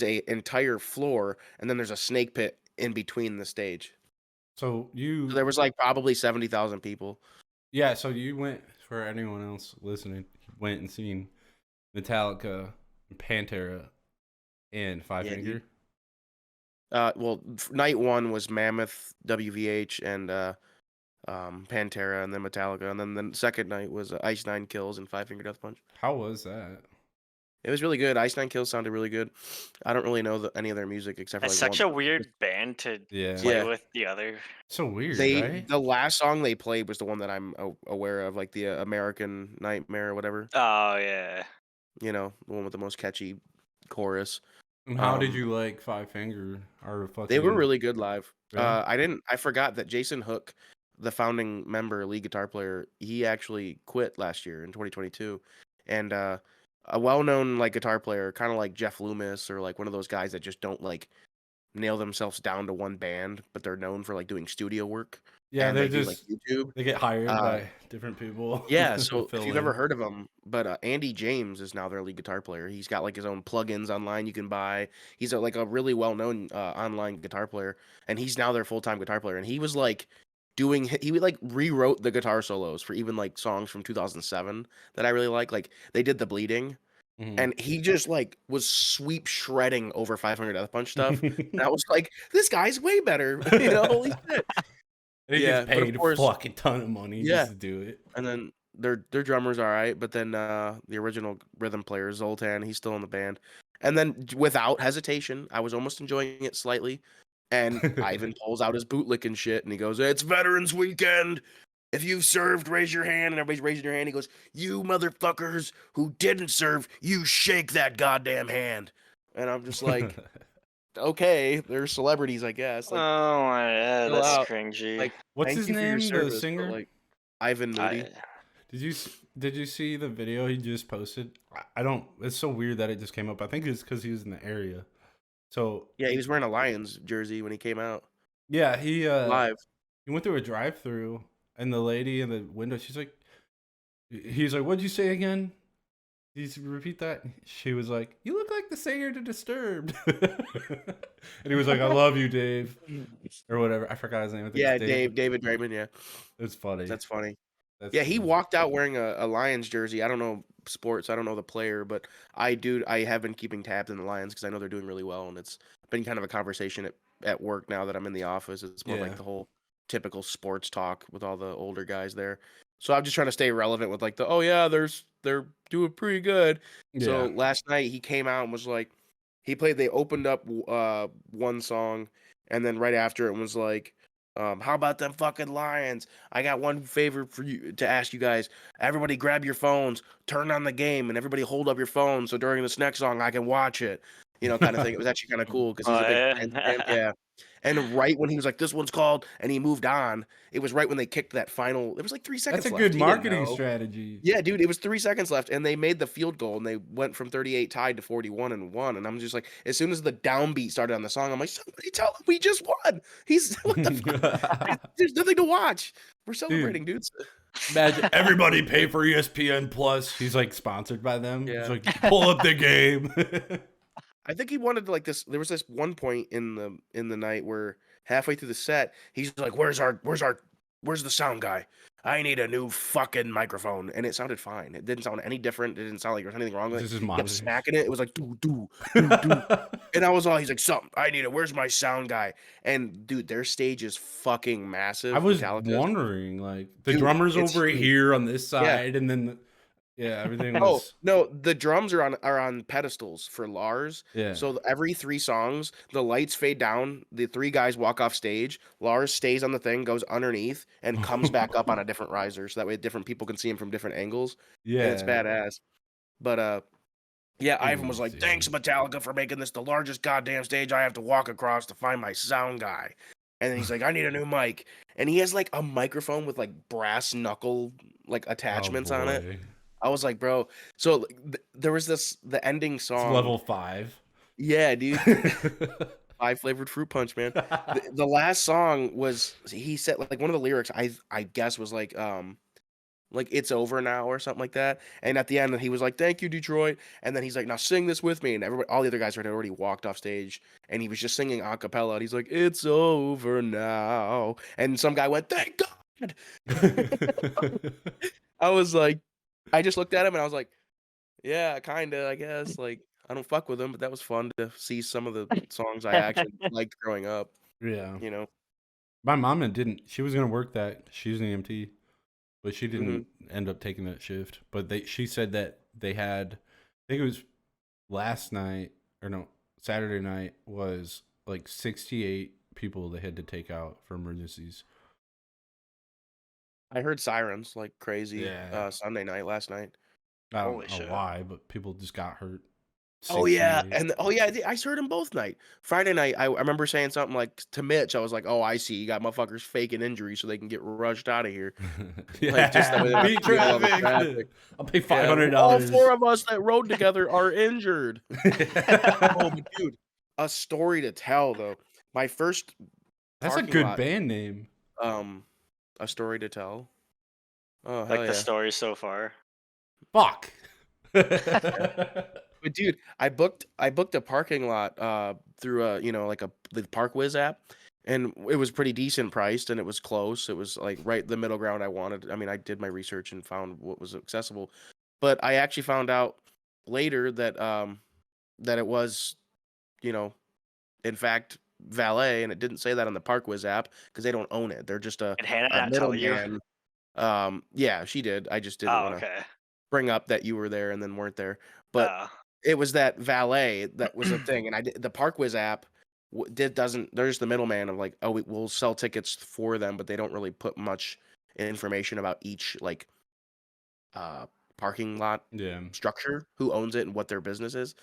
a entire floor, and then there's a snake pit in between the stage. So you So there was like probably 70,000 people. Yeah, so you went, for anyone else listening, you went and seen Metallica, Pantera, and Five Yeah, Finger. dude. Well, night one was Mammoth, WVH, and Pantera, and then Metallica, and then the second night was Ice Nine Kills and Five Finger Death Punch. How was that? It was really good. Ice Nine Kills sounded really good. I don't really know any of their music except for That's like such a weird band to Yeah. play Yeah. with the other. So weird, They right? the last song they played was the one that I'm aware of, like the American Nightmare or whatever. Oh yeah. You know, the one with the most catchy chorus. And how did um, you like Five Finger? Or fucking, They were really good live. Really? I forgot that Jason Hook, the founding member, lead guitar player, he actually quit last year in 2022, and a well-known like guitar player, kind of like Jeff Loomis or like one of those guys that just don't like nail themselves down to one band, but they're known for like doing studio work. Yeah, and they're they do like just YouTube. they get hired Uh, by different people yeah, to so if fill you've ever in. heard of him, but Andy James is now their lead guitar player. He's got like his own plugins online you can buy. He's like a really well-known online guitar player, and he's now their full-time guitar player. And he was like he like rewrote the guitar solos for even like songs from 2007 that I really like. Like they did the Bleeding, Mhm. and he just like was sweep shredding over 500 Death Punch stuff. And I was like, this guy's way better, holy shit. They Yeah, just but of paid a course, fucking ton of money yeah. just to do it. And then their drummer's all right, but then the original rhythm player Zoltan, he's still in the band. And then without hesitation, I was almost enjoying it slightly. And Ivan pulls out his bootlick and shit, and he goes, "It's Veterans Weekend. If you've served, raise your hand." And everybody's raising their hand. He goes, "You motherfuckers who didn't serve, you shake that goddamn hand." And I'm just like, okay, they're celebrities, I guess. Like, Oh my god, chill that's out. cringy. Like, What's thank his you for your name, the service, but singer? like, Ivan Moody. I, Did you see the video he just posted? I don't. It's so weird that it just came up. I think it's because he was in the area. So Yeah, he was wearing a Lions jersey when he came out yeah, live. he went through a drive-through, and the lady in the window, he's like, "What'd you say again? Did you repeat that?" She was like, "You look like the singer to Disturbed," and he was like, "I love you, Dave," or whatever. I forgot his name. I think it's Yeah, Dave. David Draymond. Yeah, It's funny. that's funny. That's Yeah, he funny. walked out wearing a Lions jersey. I don't know sports. I don't know the player, but I have been keeping tabs on the Lions because I know they're doing really well, and it's been kind of a conversation at work now that I'm in the office. It's more like Yeah. the whole typical sports talk with all the older guys there. So I'm just trying to stay relevant with like oh yeah, they're doing pretty good. So Yeah. last night he came out and was like they opened up one song, and then right after it was like how about them fucking Lions? I got one favor for you to ask you guys. Everybody grab your phones, turn on the game, and everybody hold up your phone so during this next song I can watch it. Kind of thing. It was actually kind of cool because he's a big Lions fan. yeah. Yeah. And right when he was like, "This one's called," and he moved on, it was right when they kicked that final. There was like 3 That's seconds a left. good He didn't marketing know. strategy. Yeah, dude, it was 3 seconds left, and they made the field goal, and they went from 38 tied to 41 and won. And I'm just like, as soon as the downbeat started on the song, I'm like, somebody tell him we just won. He's what the fuck? There's nothing to watch. We're Dude, celebrating, dudes. imagine everybody pay for ESPN Plus. He's like sponsored by them. He's Yeah. like, pull up the game. I think he wanted like this. There was this one point in the night where halfway through the set, he's like, where's the sound guy? I need a new fucking microphone." And it sounded fine. It didn't sound any different. It didn't sound like there was anything wrong with This it. is He kept monitors. smacking it. It was like do do do do. And I was all, he's like, "Something. I need it. Where's my sound guy?" And dude, their stage is fucking massive. I was Metallica's. wondering, like, the Dude, drummer's it's over huge. here on this Yeah. side, and then everything Oh, was no, the drums are on pedestals for Lars. yeah. So every 3 songs, the lights fade down, the 3 guys walk off stage, Lars stays on the thing, goes underneath, and comes back up on a different riser, so that way different people can see him from different angles, and it's Yeah. badass. But, yeah, It Ivan was was like, "Thanks, insane. Metallica, for making this the largest goddamn stage I have to walk across to find my sound guy." And then he's like, "I need a new mic." And he has, like, a microphone with, like, brass knuckle, like, Oh attachments on it. boy. I was like, "Bro," so, like, there was the ending It's song. level 5. Yeah, dude. 5 flavored fruit punch, man. The last song was he said, like, one of the lyrics I guess was like, "It's over now," or something like that, and at the end, he was like, "Thank you, Detroit," and then he's like, "Now sing this with me," and everybody all the other guys had already walked off stage, and he was just singing a cappella, and he's like, "It's over now," and some guy went, "Thank God." I was like I just looked at him, and I was like, "Yeah, kinda, I guess," like, I don't fuck with him, but that was fun to see some of the songs I actually liked growing up, Yeah. you know? My mama didn't she was gonna work that. She was an EMT, but she Mhm. didn't end up taking that shift. But she said that they had, I think it was last night or no, Saturday night was like 68 people they had to take out for emergencies. I heard sirens like crazy, Yeah. Sunday night, last night. I Holy don't know shit. why, but people just got hurt. Oh, yeah, 68. and oh, yeah, I heard them both night. Friday night, I remember saying something like to Mitch, I was like, "Oh, I see, you got motherfuckers faking injuries so they can get rushed out of here." Like, just that way they don't have Beat to deal with all the traffic. traffic. I'll pay Yeah, all 4 $500. of us that rode together are injured. Oh, but dude, a story to tell, though. My first That's a parking good lot, band name. um a story to tell. Oh hell Like the yeah! story so far. Fuck. But dude, I booked a parking lot through a like the ParkWiz app, and it was pretty decent priced, and it was close. It was like right the middle ground I wanted. I mean, I did my research and found what was accessible, but I actually found out later that it was you know in fact valet, and it didn't say that on the ParkWiz app because they don't own it. They're just And Hannah a not tell you? middleman. Yeah, she did. I just didn't Oh, want to okay. bring up that you were there and then weren't there. But Oh. it was that valet that was a thing, and the ParkWiz app doesn't. They're just the middleman of like, oh, we'll sell tickets for them, but they don't really put much information about each like uh parking lot Yeah. structure, who owns it and what their business is.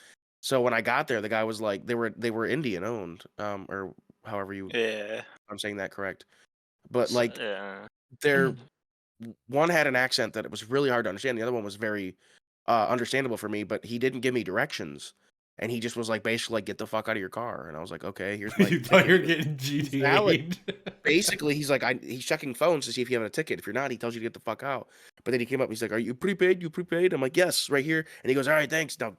So when I got there, the guy was like, they were Indian owned, or however you. Yeah. I'm saying that correct, but So, like yeah. they're one had an accent that it was really hard to understand. The other one was very understandable for me, but he didn't give me directions. And he just was like, basically, like, get the fuck out of your car. And I was like, okay, here's my You thought you ticket. were getting It's valid. GTA'd. Basically, he's like, he's checking phones to see if you have a ticket. If you're not, he tells you to get the fuck out. But then he came up, and he's like, are you prepaid? You prepaid? I'm like, yes, right here. And he goes, all right, thanks. Now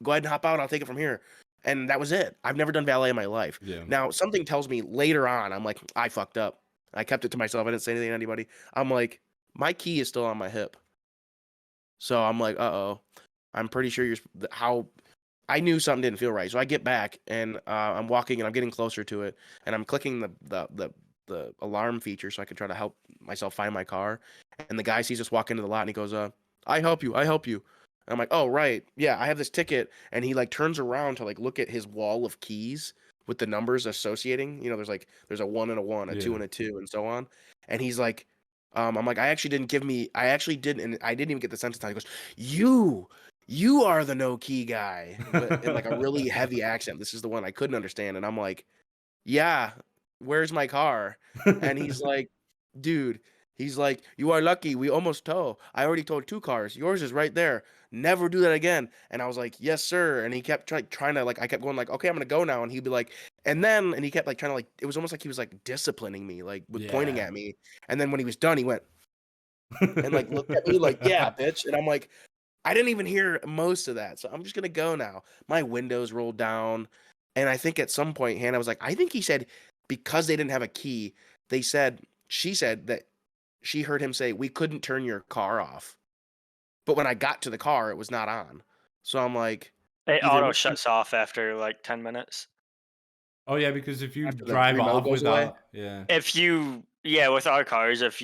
go ahead and hop out. I'll take it from here. And that was it. I've never done valet in my life. Yeah. Now, something tells me later on, I'm like, I fucked up. I kept it to myself. I didn't say anything to anybody. I'm like, my key is still on my hip. So I'm like, uh-oh. I'm pretty sure how I knew something didn't feel right. So I get back and I'm walking and I'm getting closer to it and I'm clicking the alarm feature so I can try to help myself find my car. And the guy sees us walk into the lot and he goes, I help you. I help you. And I'm like, oh, right. Yeah, I have this ticket. And he like turns around to like look at his wall of keys with the numbers associating. There's a 1 and a 1, a 2 Yeah. and a 2, and so on. And he's like, I'm like, I actually didn't, and I didn't even get the sentence out. He goes, you are the no key guy, but in like a really heavy accent. This is the one I couldn't understand. And I'm like, yeah, where's my car? And he's like, dude, he's like, you are lucky. We almost tow. I already towed 2 cars. Yours is right there. Never do that again. And I was like, yes, sir. And he kept trying to like, I kept going like, okay, I'm going to go now. And he'd be like, and he kept like trying to like, it was almost like he was like disciplining me, like with pointing Yeah. at me. And then when he was done, he went and like looked at me like, yeah, bitch. And I'm like, I didn't even hear most of that, so I'm just gonna go now. My windows rolled down, and I think at some point Hannah was like, I think he said because they didn't have a key, she said that she heard him say we couldn't turn your car off. But when I got to the car, it was not on. So I'm like, It either auto way, shuts off after like 10 minutes. Oh yeah, because if you after the drive remote off goes away. without, yeah, Yeah, with our cars, if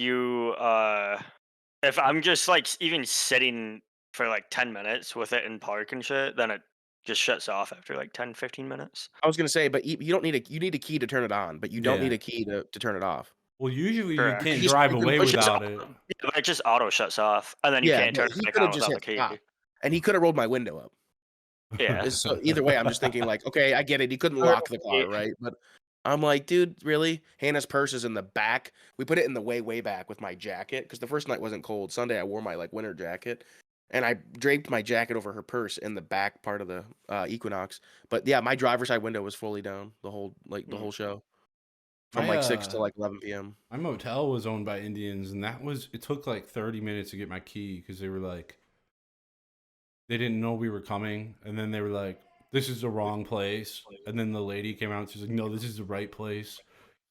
I'm just like even sitting for like 10 minutes with it in park and shit, then it just shuts off after like 10, 15 minutes. I was gonna say, but you don't need you need a key to turn it on, but you don't need yeah. a key to turn it off. Well, usually you Correct. can't drive You can away push it. without it. Yeah, but it just auto shuts off, and then you Yeah, can't but turn he it back could have on just without the hit stop, key. and he could have rolled my window up. Yeah. So either way, I'm just thinking like, okay, I get it. He couldn't lock the car, right? But I'm like, dude, really? Hannah's purse is in the back. We put it in the way back with my jacket because the first night wasn't cold. Sunday, I wore my like winter jacket, and I draped my jacket over her purse in the back part of the Equinox. But yeah, my driver's side window was fully down the whole show from My like 6 to like 11 p.m. my motel was owned by Indians, and it took like 30 minutes to get my key because they were like they didn't know we were coming, and then they were like, "This is the wrong place," and then the lady came out and she's like, "No, this is the right place,"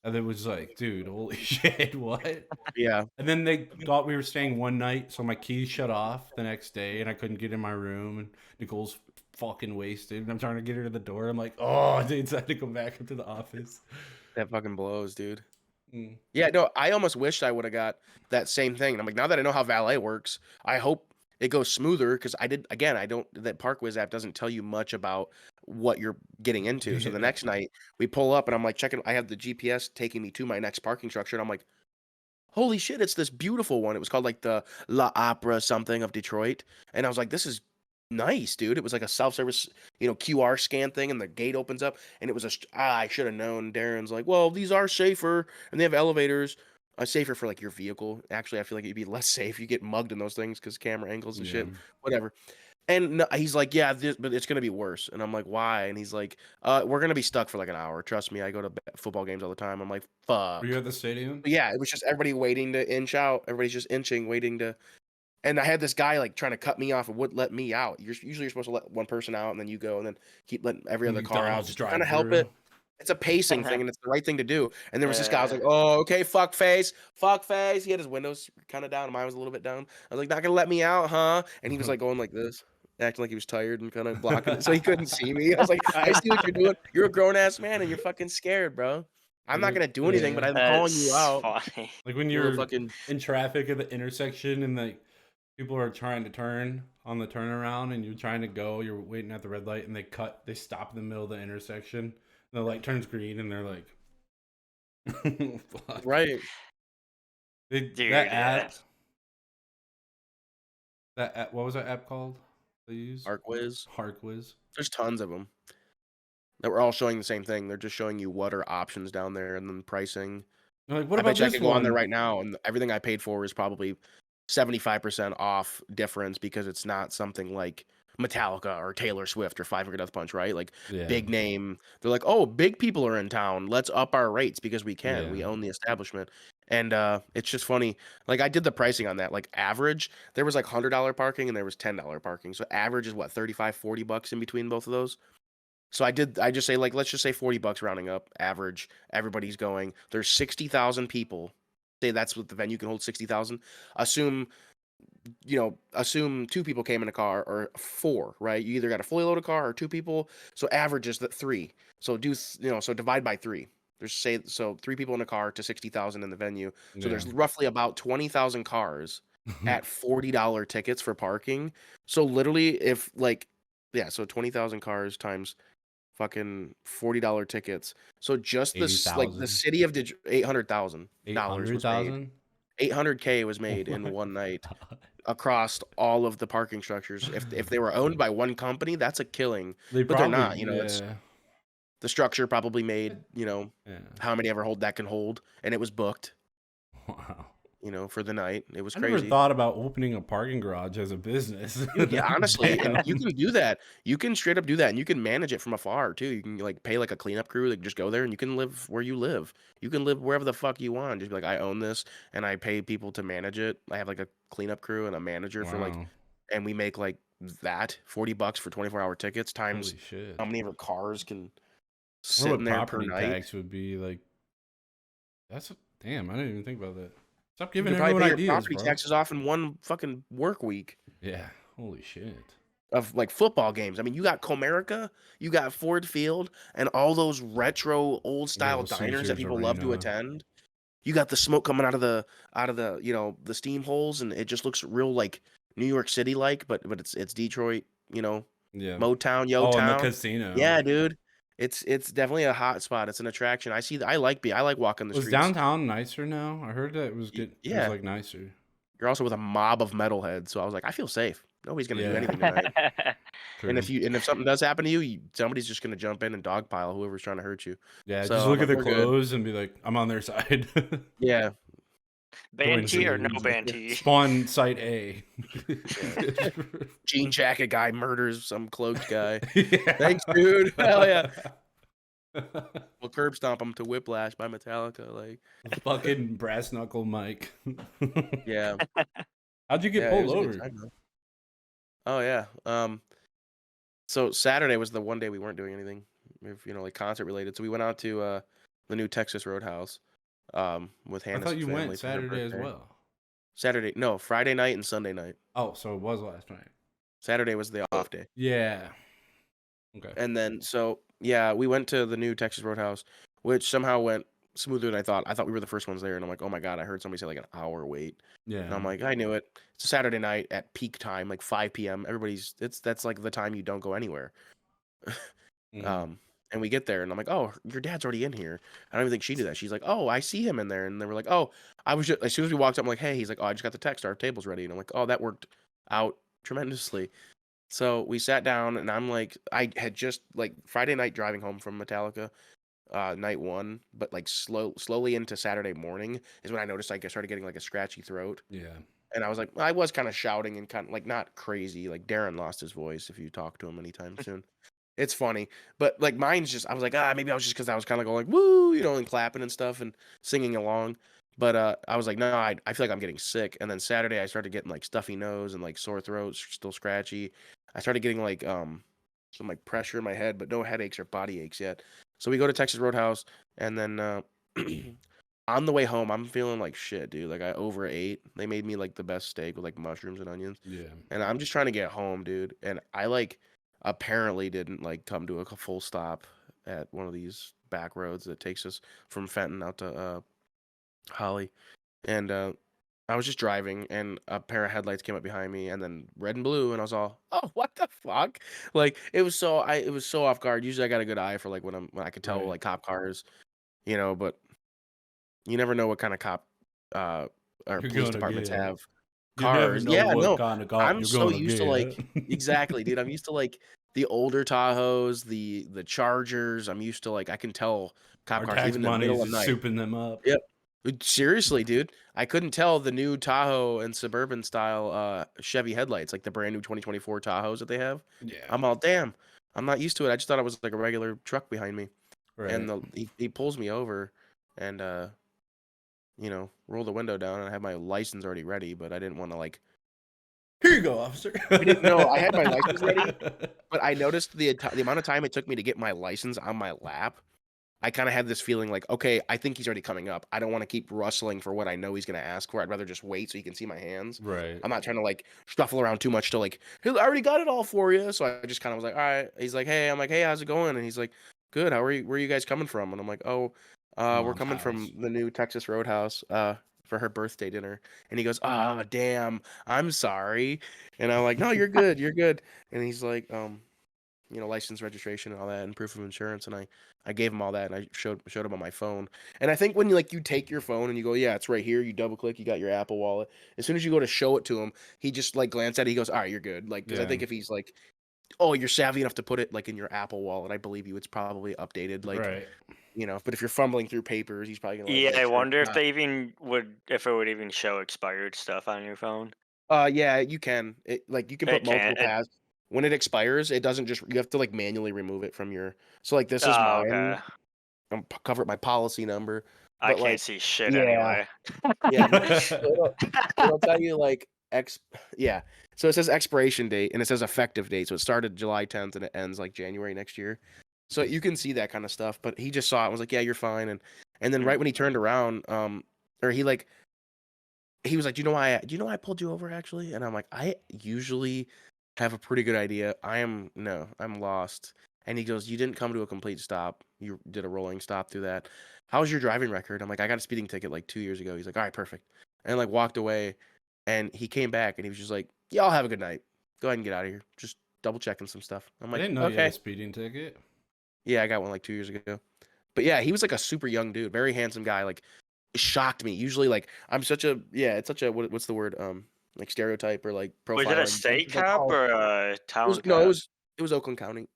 and it was like, "Dude, holy shit, what?" Yeah, And then they thought we were staying one night, so my keys shut off the next day, and I couldn't get in my room. And Nicole's fucking wasted, and I'm trying to get her to the door. I'm like, oh, dude, so I had to go back into the office. that fucking blows, dude. Mm. Yeah, no, I almost wished I would have got that same thing. And I'm like, now that I know how valet works, I hope it goes smoother because I don't, that ParkWiz app doesn't tell you much about what you're getting into. So the Yeah. next night we pull up and I'm like checking, I have the GPS taking me to my next parking structure. And I'm like, holy shit, it's this beautiful one. It was called like the La Opera something of Detroit. And I was like, this is nice, dude. It was like a self-service, QR scan thing, and the gate opens up, and it was I should have known. Darren's like, well, these are safer, and they have elevators. Safer for like your vehicle. Actually, I feel like you'd be less safe. You get mugged in those things because camera angles and Yeah. shit. Whatever. And no, he's like, yeah, but it's gonna be worse. And I'm like, why? And he's like, we're gonna be stuck for like an hour. Trust me, I go to football games all the time. I'm like, Were you fuck. at the stadium? But yeah, it was just everybody waiting to inch out. Everybody's just inching, waiting to. And I had this guy like trying to cut me off and wouldn't let me out. Usually you're supposed to let one person out and then you go and then keep letting every other car out McDonald's just to kind of help drive-through. it. It's a pacing thing and it's the right thing to do. And there was this guy, I was Uh, like, oh, okay, fuck face, fuck face. He had his windows kind of down, and mine was a little bit down. I was like, not gonna let me out, huh? And he was like going like this, acting like he was tired and kind of blocking it so he couldn't see me. I was like, I see what you're doing. You're a grown ass man and you're fucking scared, bro. I'm not gonna do anything, but Yeah. I'm calling you that's out. funny. Like when You're a you're fucking in traffic at the intersection and like people are trying to turn on the turnaround and you're trying to go, you're waiting at the red light and they stop in the middle of the intersection. The light turns green and they're like, fuck. right. Dude, That app, what was that app called they use? Arcwiz. Harkwiz. There's tons of them that were all showing the same thing. They're just showing you what are options down there and then pricing. They're like, what I about bet you I this could go on there one? right now and everything I paid for is probably 75% off difference because it's not something like Metallica or Taylor Swift or Five Finger Death Punch, right? Like Yeah. big name. They're like, oh, big people are in town. Let's up our rates because we can. Yeah. We own the establishment. And it's just funny. Like I did the pricing on that. Like average, there was like $100 parking and there was $10 parking. So average is what, 35, $40 in between both of those. So I just say like, let's just say $40 rounding up, average. Everybody's going. There's 60,000 people. Say that's what the venue can hold 60,000. Assume, assume two people came in a car or four, right? You either got a fully loaded car or two people. So average is that three. So so divide by three. So three people in a car to 60,000 in the venue. So Yeah. there's roughly about 20,000 cars at $40 tickets for parking. So literally if like, yeah, so 20,000 cars times fucking $40 tickets. So just this like the 80,000. city of $800,000 was made. 800,000? 800K was Oh made my in one night god. across all of the parking structures. If they were owned by one company, that's a killing. They But they're probably, not. It's yeah. the structure probably made. Yeah. How many ever hold that can hold, and it was booked. Wow. For the night. It was I never crazy. thought about opening a parking garage as a business. Dude, yeah, honestly, and you Damn. can do that. You can straight up do that, and you can manage it from afar too. You can like pay like a cleanup crew that just go there, and you can live where you live. You can live wherever the fuck you want. Just be like, I own this, and I pay people to manage it. I have like a cleanup crew and a manager for like, Wow. and we make like that $40 for 24-hour tickets times Holy shit. how many of our cars can What sit would in there per property night. tax would be like? Damn, I didn't even think about that. Stop You giving could probably everyone pay your ideas, property bro. taxes off in one fucking work week. Yeah. Holy shit. Of like football games. I mean, you got Comerica, you got Ford Field, and all those retro old style Little diners that Caesars people love to Arena. attend. You got the smoke coming out of the the steam holes, and it just looks real like New York City like, but it's Detroit, Yeah. Motown, Yo Oh, and the Town. casino. Yeah, dude. It's definitely a hot spot. It's an attraction. I like walking the Was streets. downtown nicer now? I heard that it was good. It was Yeah. like nicer. You're also with a mob of metalheads, so I was like, I feel safe. Nobody's gonna do anything tonight. And True. if something does happen to you, somebody's just gonna jump in and dogpile whoever's trying to hurt you. Yeah, So just I'm look at like, the we're good. clothes and be like, I'm on their side. Yeah. Banty or no Join banty? Spawn site A. Jean jacket guy murders some cloaked guy. Yeah. Thanks, dude. Hell yeah. We'll curb stomp him to Whiplash by Metallica. Like, Fucking brass knuckle Mike. yeah. How'd you get Yeah, it pulled was a good over? time, though. Oh yeah. So Saturday was the one day we weren't doing anything, like concert related. So we went out to the new Texas Roadhouse, with I Hannah's thought you family went for her Saturday as birthday. well. No, Friday night and Sunday night. Oh, so it was last night. Saturday was the off day. Yeah. Okay. And then yeah, we went to the new Texas Roadhouse, which somehow went smoother than I thought. I thought we were the first ones there, and I'm like, oh my god, I heard somebody say like an hour wait. Yeah. And I'm like, I knew it. It's a Saturday night at peak time, like 5 p.m. That's like the time you don't go anywhere. And we get there, and I'm like, oh, your dad's already in here. I don't even think she knew that. She's like, oh, I see him in there, and then we're like, oh, I was just as soon as we walked up, I'm like, hey, he's like, oh, I just got the text, our table's ready, and I'm like, oh, that worked out tremendously. So we sat down, and I'm like, I had just like Friday night driving home from Metallica, night one, but like slowly into Saturday morning is when I noticed I started getting like a scratchy throat. Yeah. And I was like, I was kind of shouting and kind of like not crazy. Like Darren lost his voice if you talk to him anytime soon. It's funny, but like mine's just I was like, maybe I was just because I was kind of going like, woo, and clapping and stuff and singing along. But I was like, no, I feel like I'm getting sick. And then Saturday I started getting like stuffy nose and like sore throat, still scratchy. I started getting like some like pressure in my head, but no headaches or body aches yet. So we go to Texas Roadhouse, and then on the way home, I'm feeling like shit, dude. Like I overate. They made me like the best steak with like mushrooms and onions. Yeah. And I'm just trying to get home, dude. And I like apparently didn't like come to a full stop at one of these back roads that takes us from Fenton out to Holly. And I was just driving and a pair of headlights came up behind me and then red and blue and I was all, "Oh, what the fuck?" Like it was so off guard. Usually I got a good eye for like when I could tell Right. like cop cars, but you never know what kind of cop uh or You're police gonna departments get. have You never cars. know Yeah, what no. kind of cop I'm you're so gonna used to like get. exactly, dude. I'm used to like the older Tahoes, the Chargers. I'm used to like I can tell cop Our cars tax even in the money is middle of just night. souping them up. Yep. Seriously, dude. I couldn't tell the new Tahoe and Suburban style Chevy headlights, like the brand new 2024 Tahoes that they have. Yeah. I'm all, damn. I'm not used to it. I just thought it was like a regular truck behind me. And Right. he pulls me over and roll the window down and I have my license already ready, but I didn't want to like Here you go, officer. I didn't know I had my license ready, but I noticed the amount of time it took me to get my license on my lap. I kind of had this feeling like, okay, I think he's already coming up. I don't want to keep rustling for what I know he's going to ask for. I'd rather just wait so he can see my hands. Right. I'm not trying to like shuffle around too much to like, "Hey, I already got it all for you." So I just kind of was like, all right. He's like, hey, I'm like, hey, how's it going? And he's like, good. How are you? Where are you guys coming from? And I'm like, oh, we're Mom's coming house. from the new Texas Roadhouse for her birthday dinner. And he goes, ah, damn, I'm sorry. And I'm like, no, you're good. You're good. And he's like, license registration and all that and proof of insurance. And I gave him all that and I showed him on my phone. And I think when you take your phone and you go, yeah, it's right here, you double click, you got your Apple Wallet. As soon as you go to show it to him, he just like glanced at it, he goes, all right, you're good. Like, because I Yeah. think if he's like, oh, you're savvy enough to put it like in your Apple Wallet, I believe you, it's probably updated. Like, Right. but if you're fumbling through papers, he's probably gonna like Yeah, make I sure it's wonder if not. they even if it would even show expired stuff on your phone. Yeah, you can. Like you can put It can't. multiple paths. When it expires, it doesn't just you have to like manually remove it from your. So like this is Oh, mine. okay. I'm covered my policy number, I but can't like, see shit yeah, anyway. yeah, no. So it'll tell you like yeah. So it says expiration date and it says effective date. So it started July 10th and it ends like January next year. So you can see that kind of stuff. But he just saw it and was like, yeah, you're fine. And then right when he turned around, or he was like, do you know why I pulled you over actually? And I'm like, I usually have a pretty good idea. I'm lost. And he goes, you didn't come to a complete stop. You did a rolling stop through that. How's your driving record? I'm like, I got a speeding ticket like 2 years ago. He's like, all right, perfect. And like walked away. And he came back and he was just like, yeah, I'll have a good night. Go ahead and get out of here. Just double checking some stuff. I'm I like, didn't know you had a okay. speeding ticket. Yeah, I got one like 2 years ago. But yeah, he was like a super young dude, very handsome guy. Like shocked me. Usually, like it's such a what's the word? Like stereotype or like Was it a profiling. state It's like, cop oh, or a it was town no, cop? it was Oakland County.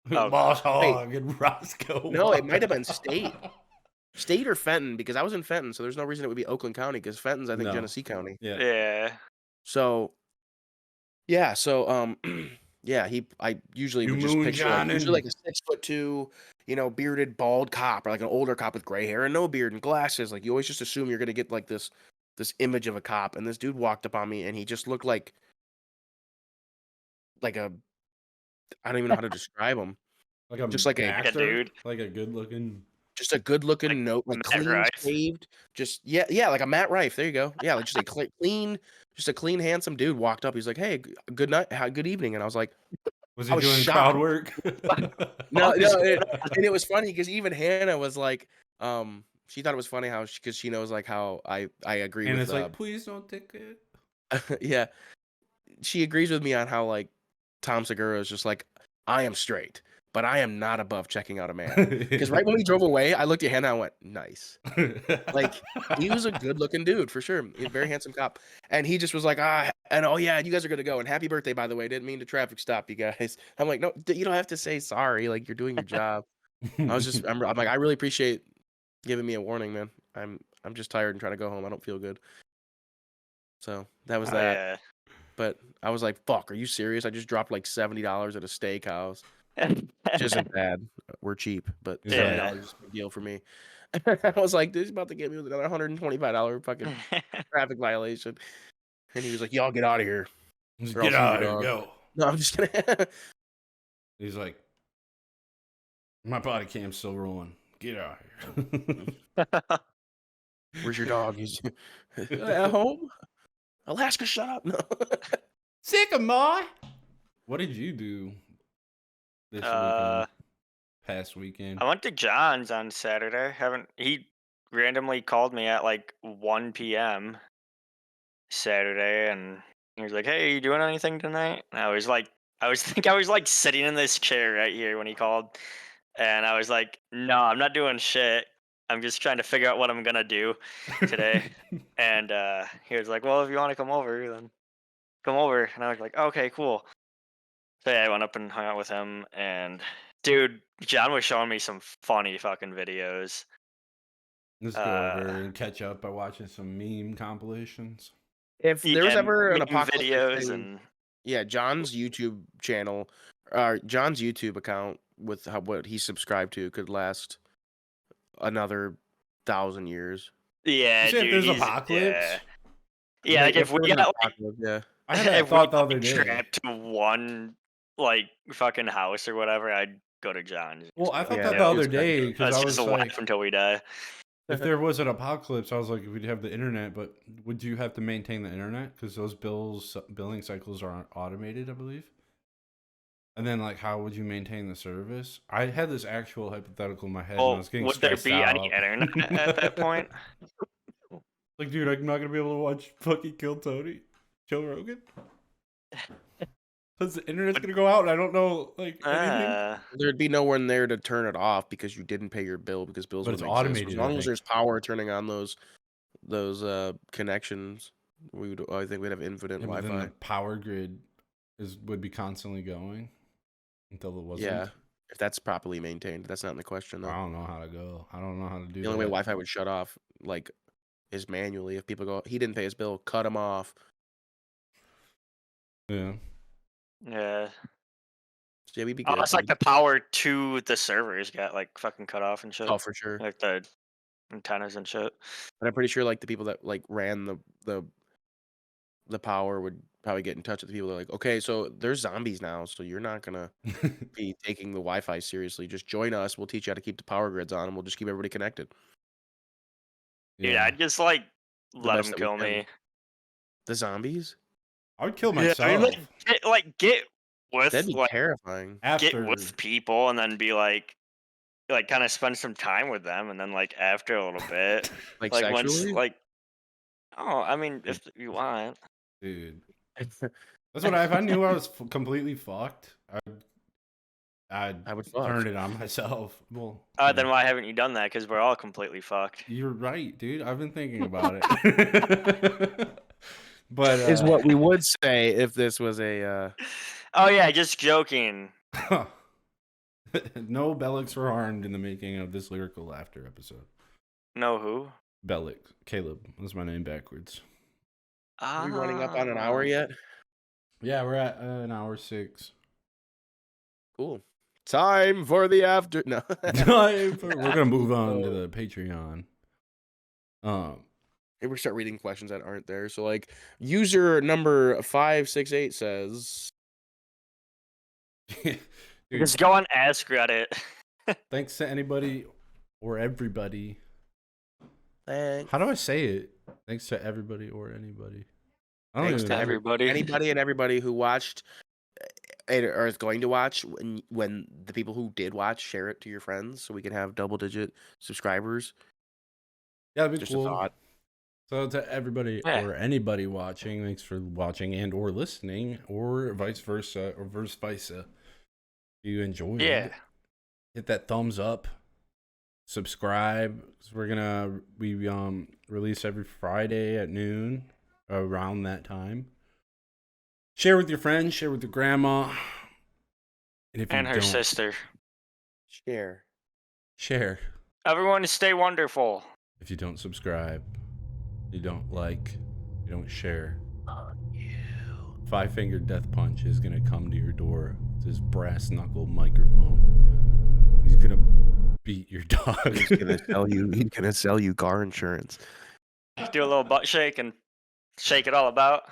Okay. Boss Wait, hog and Roscoe. no, it might have been state or Fenton because I was in Fenton, so there's no reason it would be Oakland County because Fenton's I think No. Genesee County. Yeah. Yeah. So yeah, so yeah, I usually You would just picture like usually moonshining. like a 6'2", bearded bald cop or like an older cop with gray hair and no beard and glasses. Like you always just assume you're gonna get like this image of a cop. And this dude walked up on me and he just looked like a I don't even know how to describe him. Like a Just like a Like a gangster. dude. Like a good looking. just a good looking Like note, like Matt clean Rife. shaved. Just yeah, like a Matt Rife. There you go. Yeah, like just a clean, just a clean, handsome dude walked up. He's like, "Hey, good night, good evening." And I was like, Was I he was doing crowd shocked. work? No, no, and it was funny because even Hannah was like, she thought it was funny how because she knows like how I agree And with it's like, please don't take it. yeah, she agrees with me on how like Tom Segura is just like I am straight, but I am not above checking out a man. Because right when we drove away, I looked at Hannah and I went, nice. Like he was a good looking dude for sure, a very handsome cop, and he just was like and oh yeah, you guys are gonna go and happy birthday by the way. Didn't mean to traffic stop you guys. I'm like no, you don't have to say sorry. Like you're doing your job. I'm like, I really appreciate giving me a warning, man. I'm just tired and trying to go home. I don't feel good. So that was Oh, that. yeah. But I was like, "Fuck, are you serious? I just dropped like $70 at a steakhouse." Which isn't bad. We're cheap, but He's $70 Yeah. is a big deal for me. I was like, "Dude, he's about to get me with another $125 fucking traffic violation." And he was like, "Y'all get out of here, Just or I'll get shoot your out of here, dog." go. No, I'm just kidding. He's like, my body cam's still rolling. Get out of here. Where's your dog? He's at home. Alaska, shut up. No. Sycamore. What did you do this weekend? Past weekend? I went to John's on Saturday. He randomly called me at like 1 p.m. Saturday, and he was like, "Hey, you doing anything tonight?" And I was like, I was like sitting in this chair right here when he called, and I was like, "No, I'm not doing shit. I'm just trying to figure out what I'm gonna do today." And he was like, "Well, if you want to come over, then come over." And I was like, "Okay, cool." So yeah, I went up and hung out with him, and dude, John was showing me some funny fucking videos. Let's go over Uh, and catch up by watching some meme compilations. If there's yeah, ever an meme apocalyptic videos thing, and yeah, John's YouTube channel, John's YouTube account with what he's subscribed to could last another 1,000 years. yeah, You say if dude, there's he's apocalypse? yeah. Like If if there we was an got like apocalypse, yeah. I had that if we thought the got other like, day. trapped to one like fucking house or whatever, I'd go to John's. And Well, just I be thought like, Yeah, that the "Yo, other it's good. day because let's I just was laugh like, until we die." if there was an apocalypse, I was like, we'd have the internet, but would you have to maintain the internet? Because those billing cycles are automated, I believe. And then, like, how would you maintain the service? I had this actual hypothetical in my head, and I Well, was getting would there stressed be any out. internet at that point? Like, dude, I'm not gonna be able to watch fucking Kill Tony, Joe Rogan, because the internet's gonna go out, and I don't know like anything. There'd be no one there to turn it off because you didn't pay your bill because bills But it's wouldn't exist. As automated, I long as think. there's power turning on those connections, I think we'd have infinite Yeah, but then Wi-Fi. the power grid would be constantly going until it wasn't. Yeah, if that's properly maintained. That's not in the question I though. don't know how to go. I don't know how to do The only way that. Wi-Fi would shut off like is manually. If people go, he didn't pay his bill, cut him off. Yeah. Yeah. So yeah, we'd be Oh, good. it's like the power to the servers got like fucking cut off and shit. Oh, for sure. Like the antennas and shit. But I'm pretty sure like the people that like ran the power would probably get in touch with the people that are like, okay, so there's zombies now, so you're not gonna be taking the Wi-Fi seriously. Just join us. We'll teach you how to keep the power grids on, and we'll just keep everybody connected. Dude, Yeah. I'd just like The let best them that we kill can. me. The zombies? I would kill Yeah, I mean, myself get with That'd be like terrifying. get after. with people and then be like kind of spend some time with them, and then like after a little bit, Like like once sexually? like oh, I mean if you want. Dude, that's what if I knew I was completely fucked, I'd I would fuck. turn it on myself. Well, Then why haven't you done that? Because we're all completely fucked. you're right, dude. I've been thinking about it. But Is what we would say if this was a Oh yeah, just joking. no Bellics were harmed in the making of this Lyrical Laughter episode. No who? Bellic, Caleb. That's my name backwards. Are we running up on an hour yet? Yeah, we're at an hour 6. Cool. Time for the after. No. We're gonna move on to the Patreon. Maybe we start reading questions that aren't there. So, like, user number 568 says, dude, Just go on Ask Reddit. thanks to anybody or everybody. thanks. How do I say it? Thanks to everybody or anybody. I don't Thanks even to know. everybody. Anybody and everybody who watched or is going to watch when the people who did watch share it to your friends so we can have double-digit subscribers. Yeah, that'd be Just cool. a thought. So to everybody or anybody watching, thanks for watching and or listening, or vice versa, or vice versa. If you enjoyed, hit that thumbs up, subscribe. 'Cause we release every Friday at noon, around that time. Share with your friends, share with your grandma, and if you And her don't, sister. Share. Everyone stay wonderful. if you don't subscribe, you don't like, You don't share. You. 5-Finger Death Punch is gonna come to your door with his brass knuckle microphone. He's gonna beat your dog. He's gonna sell you. He's gonna sell you car insurance. Do a little butt shake and shake it all about.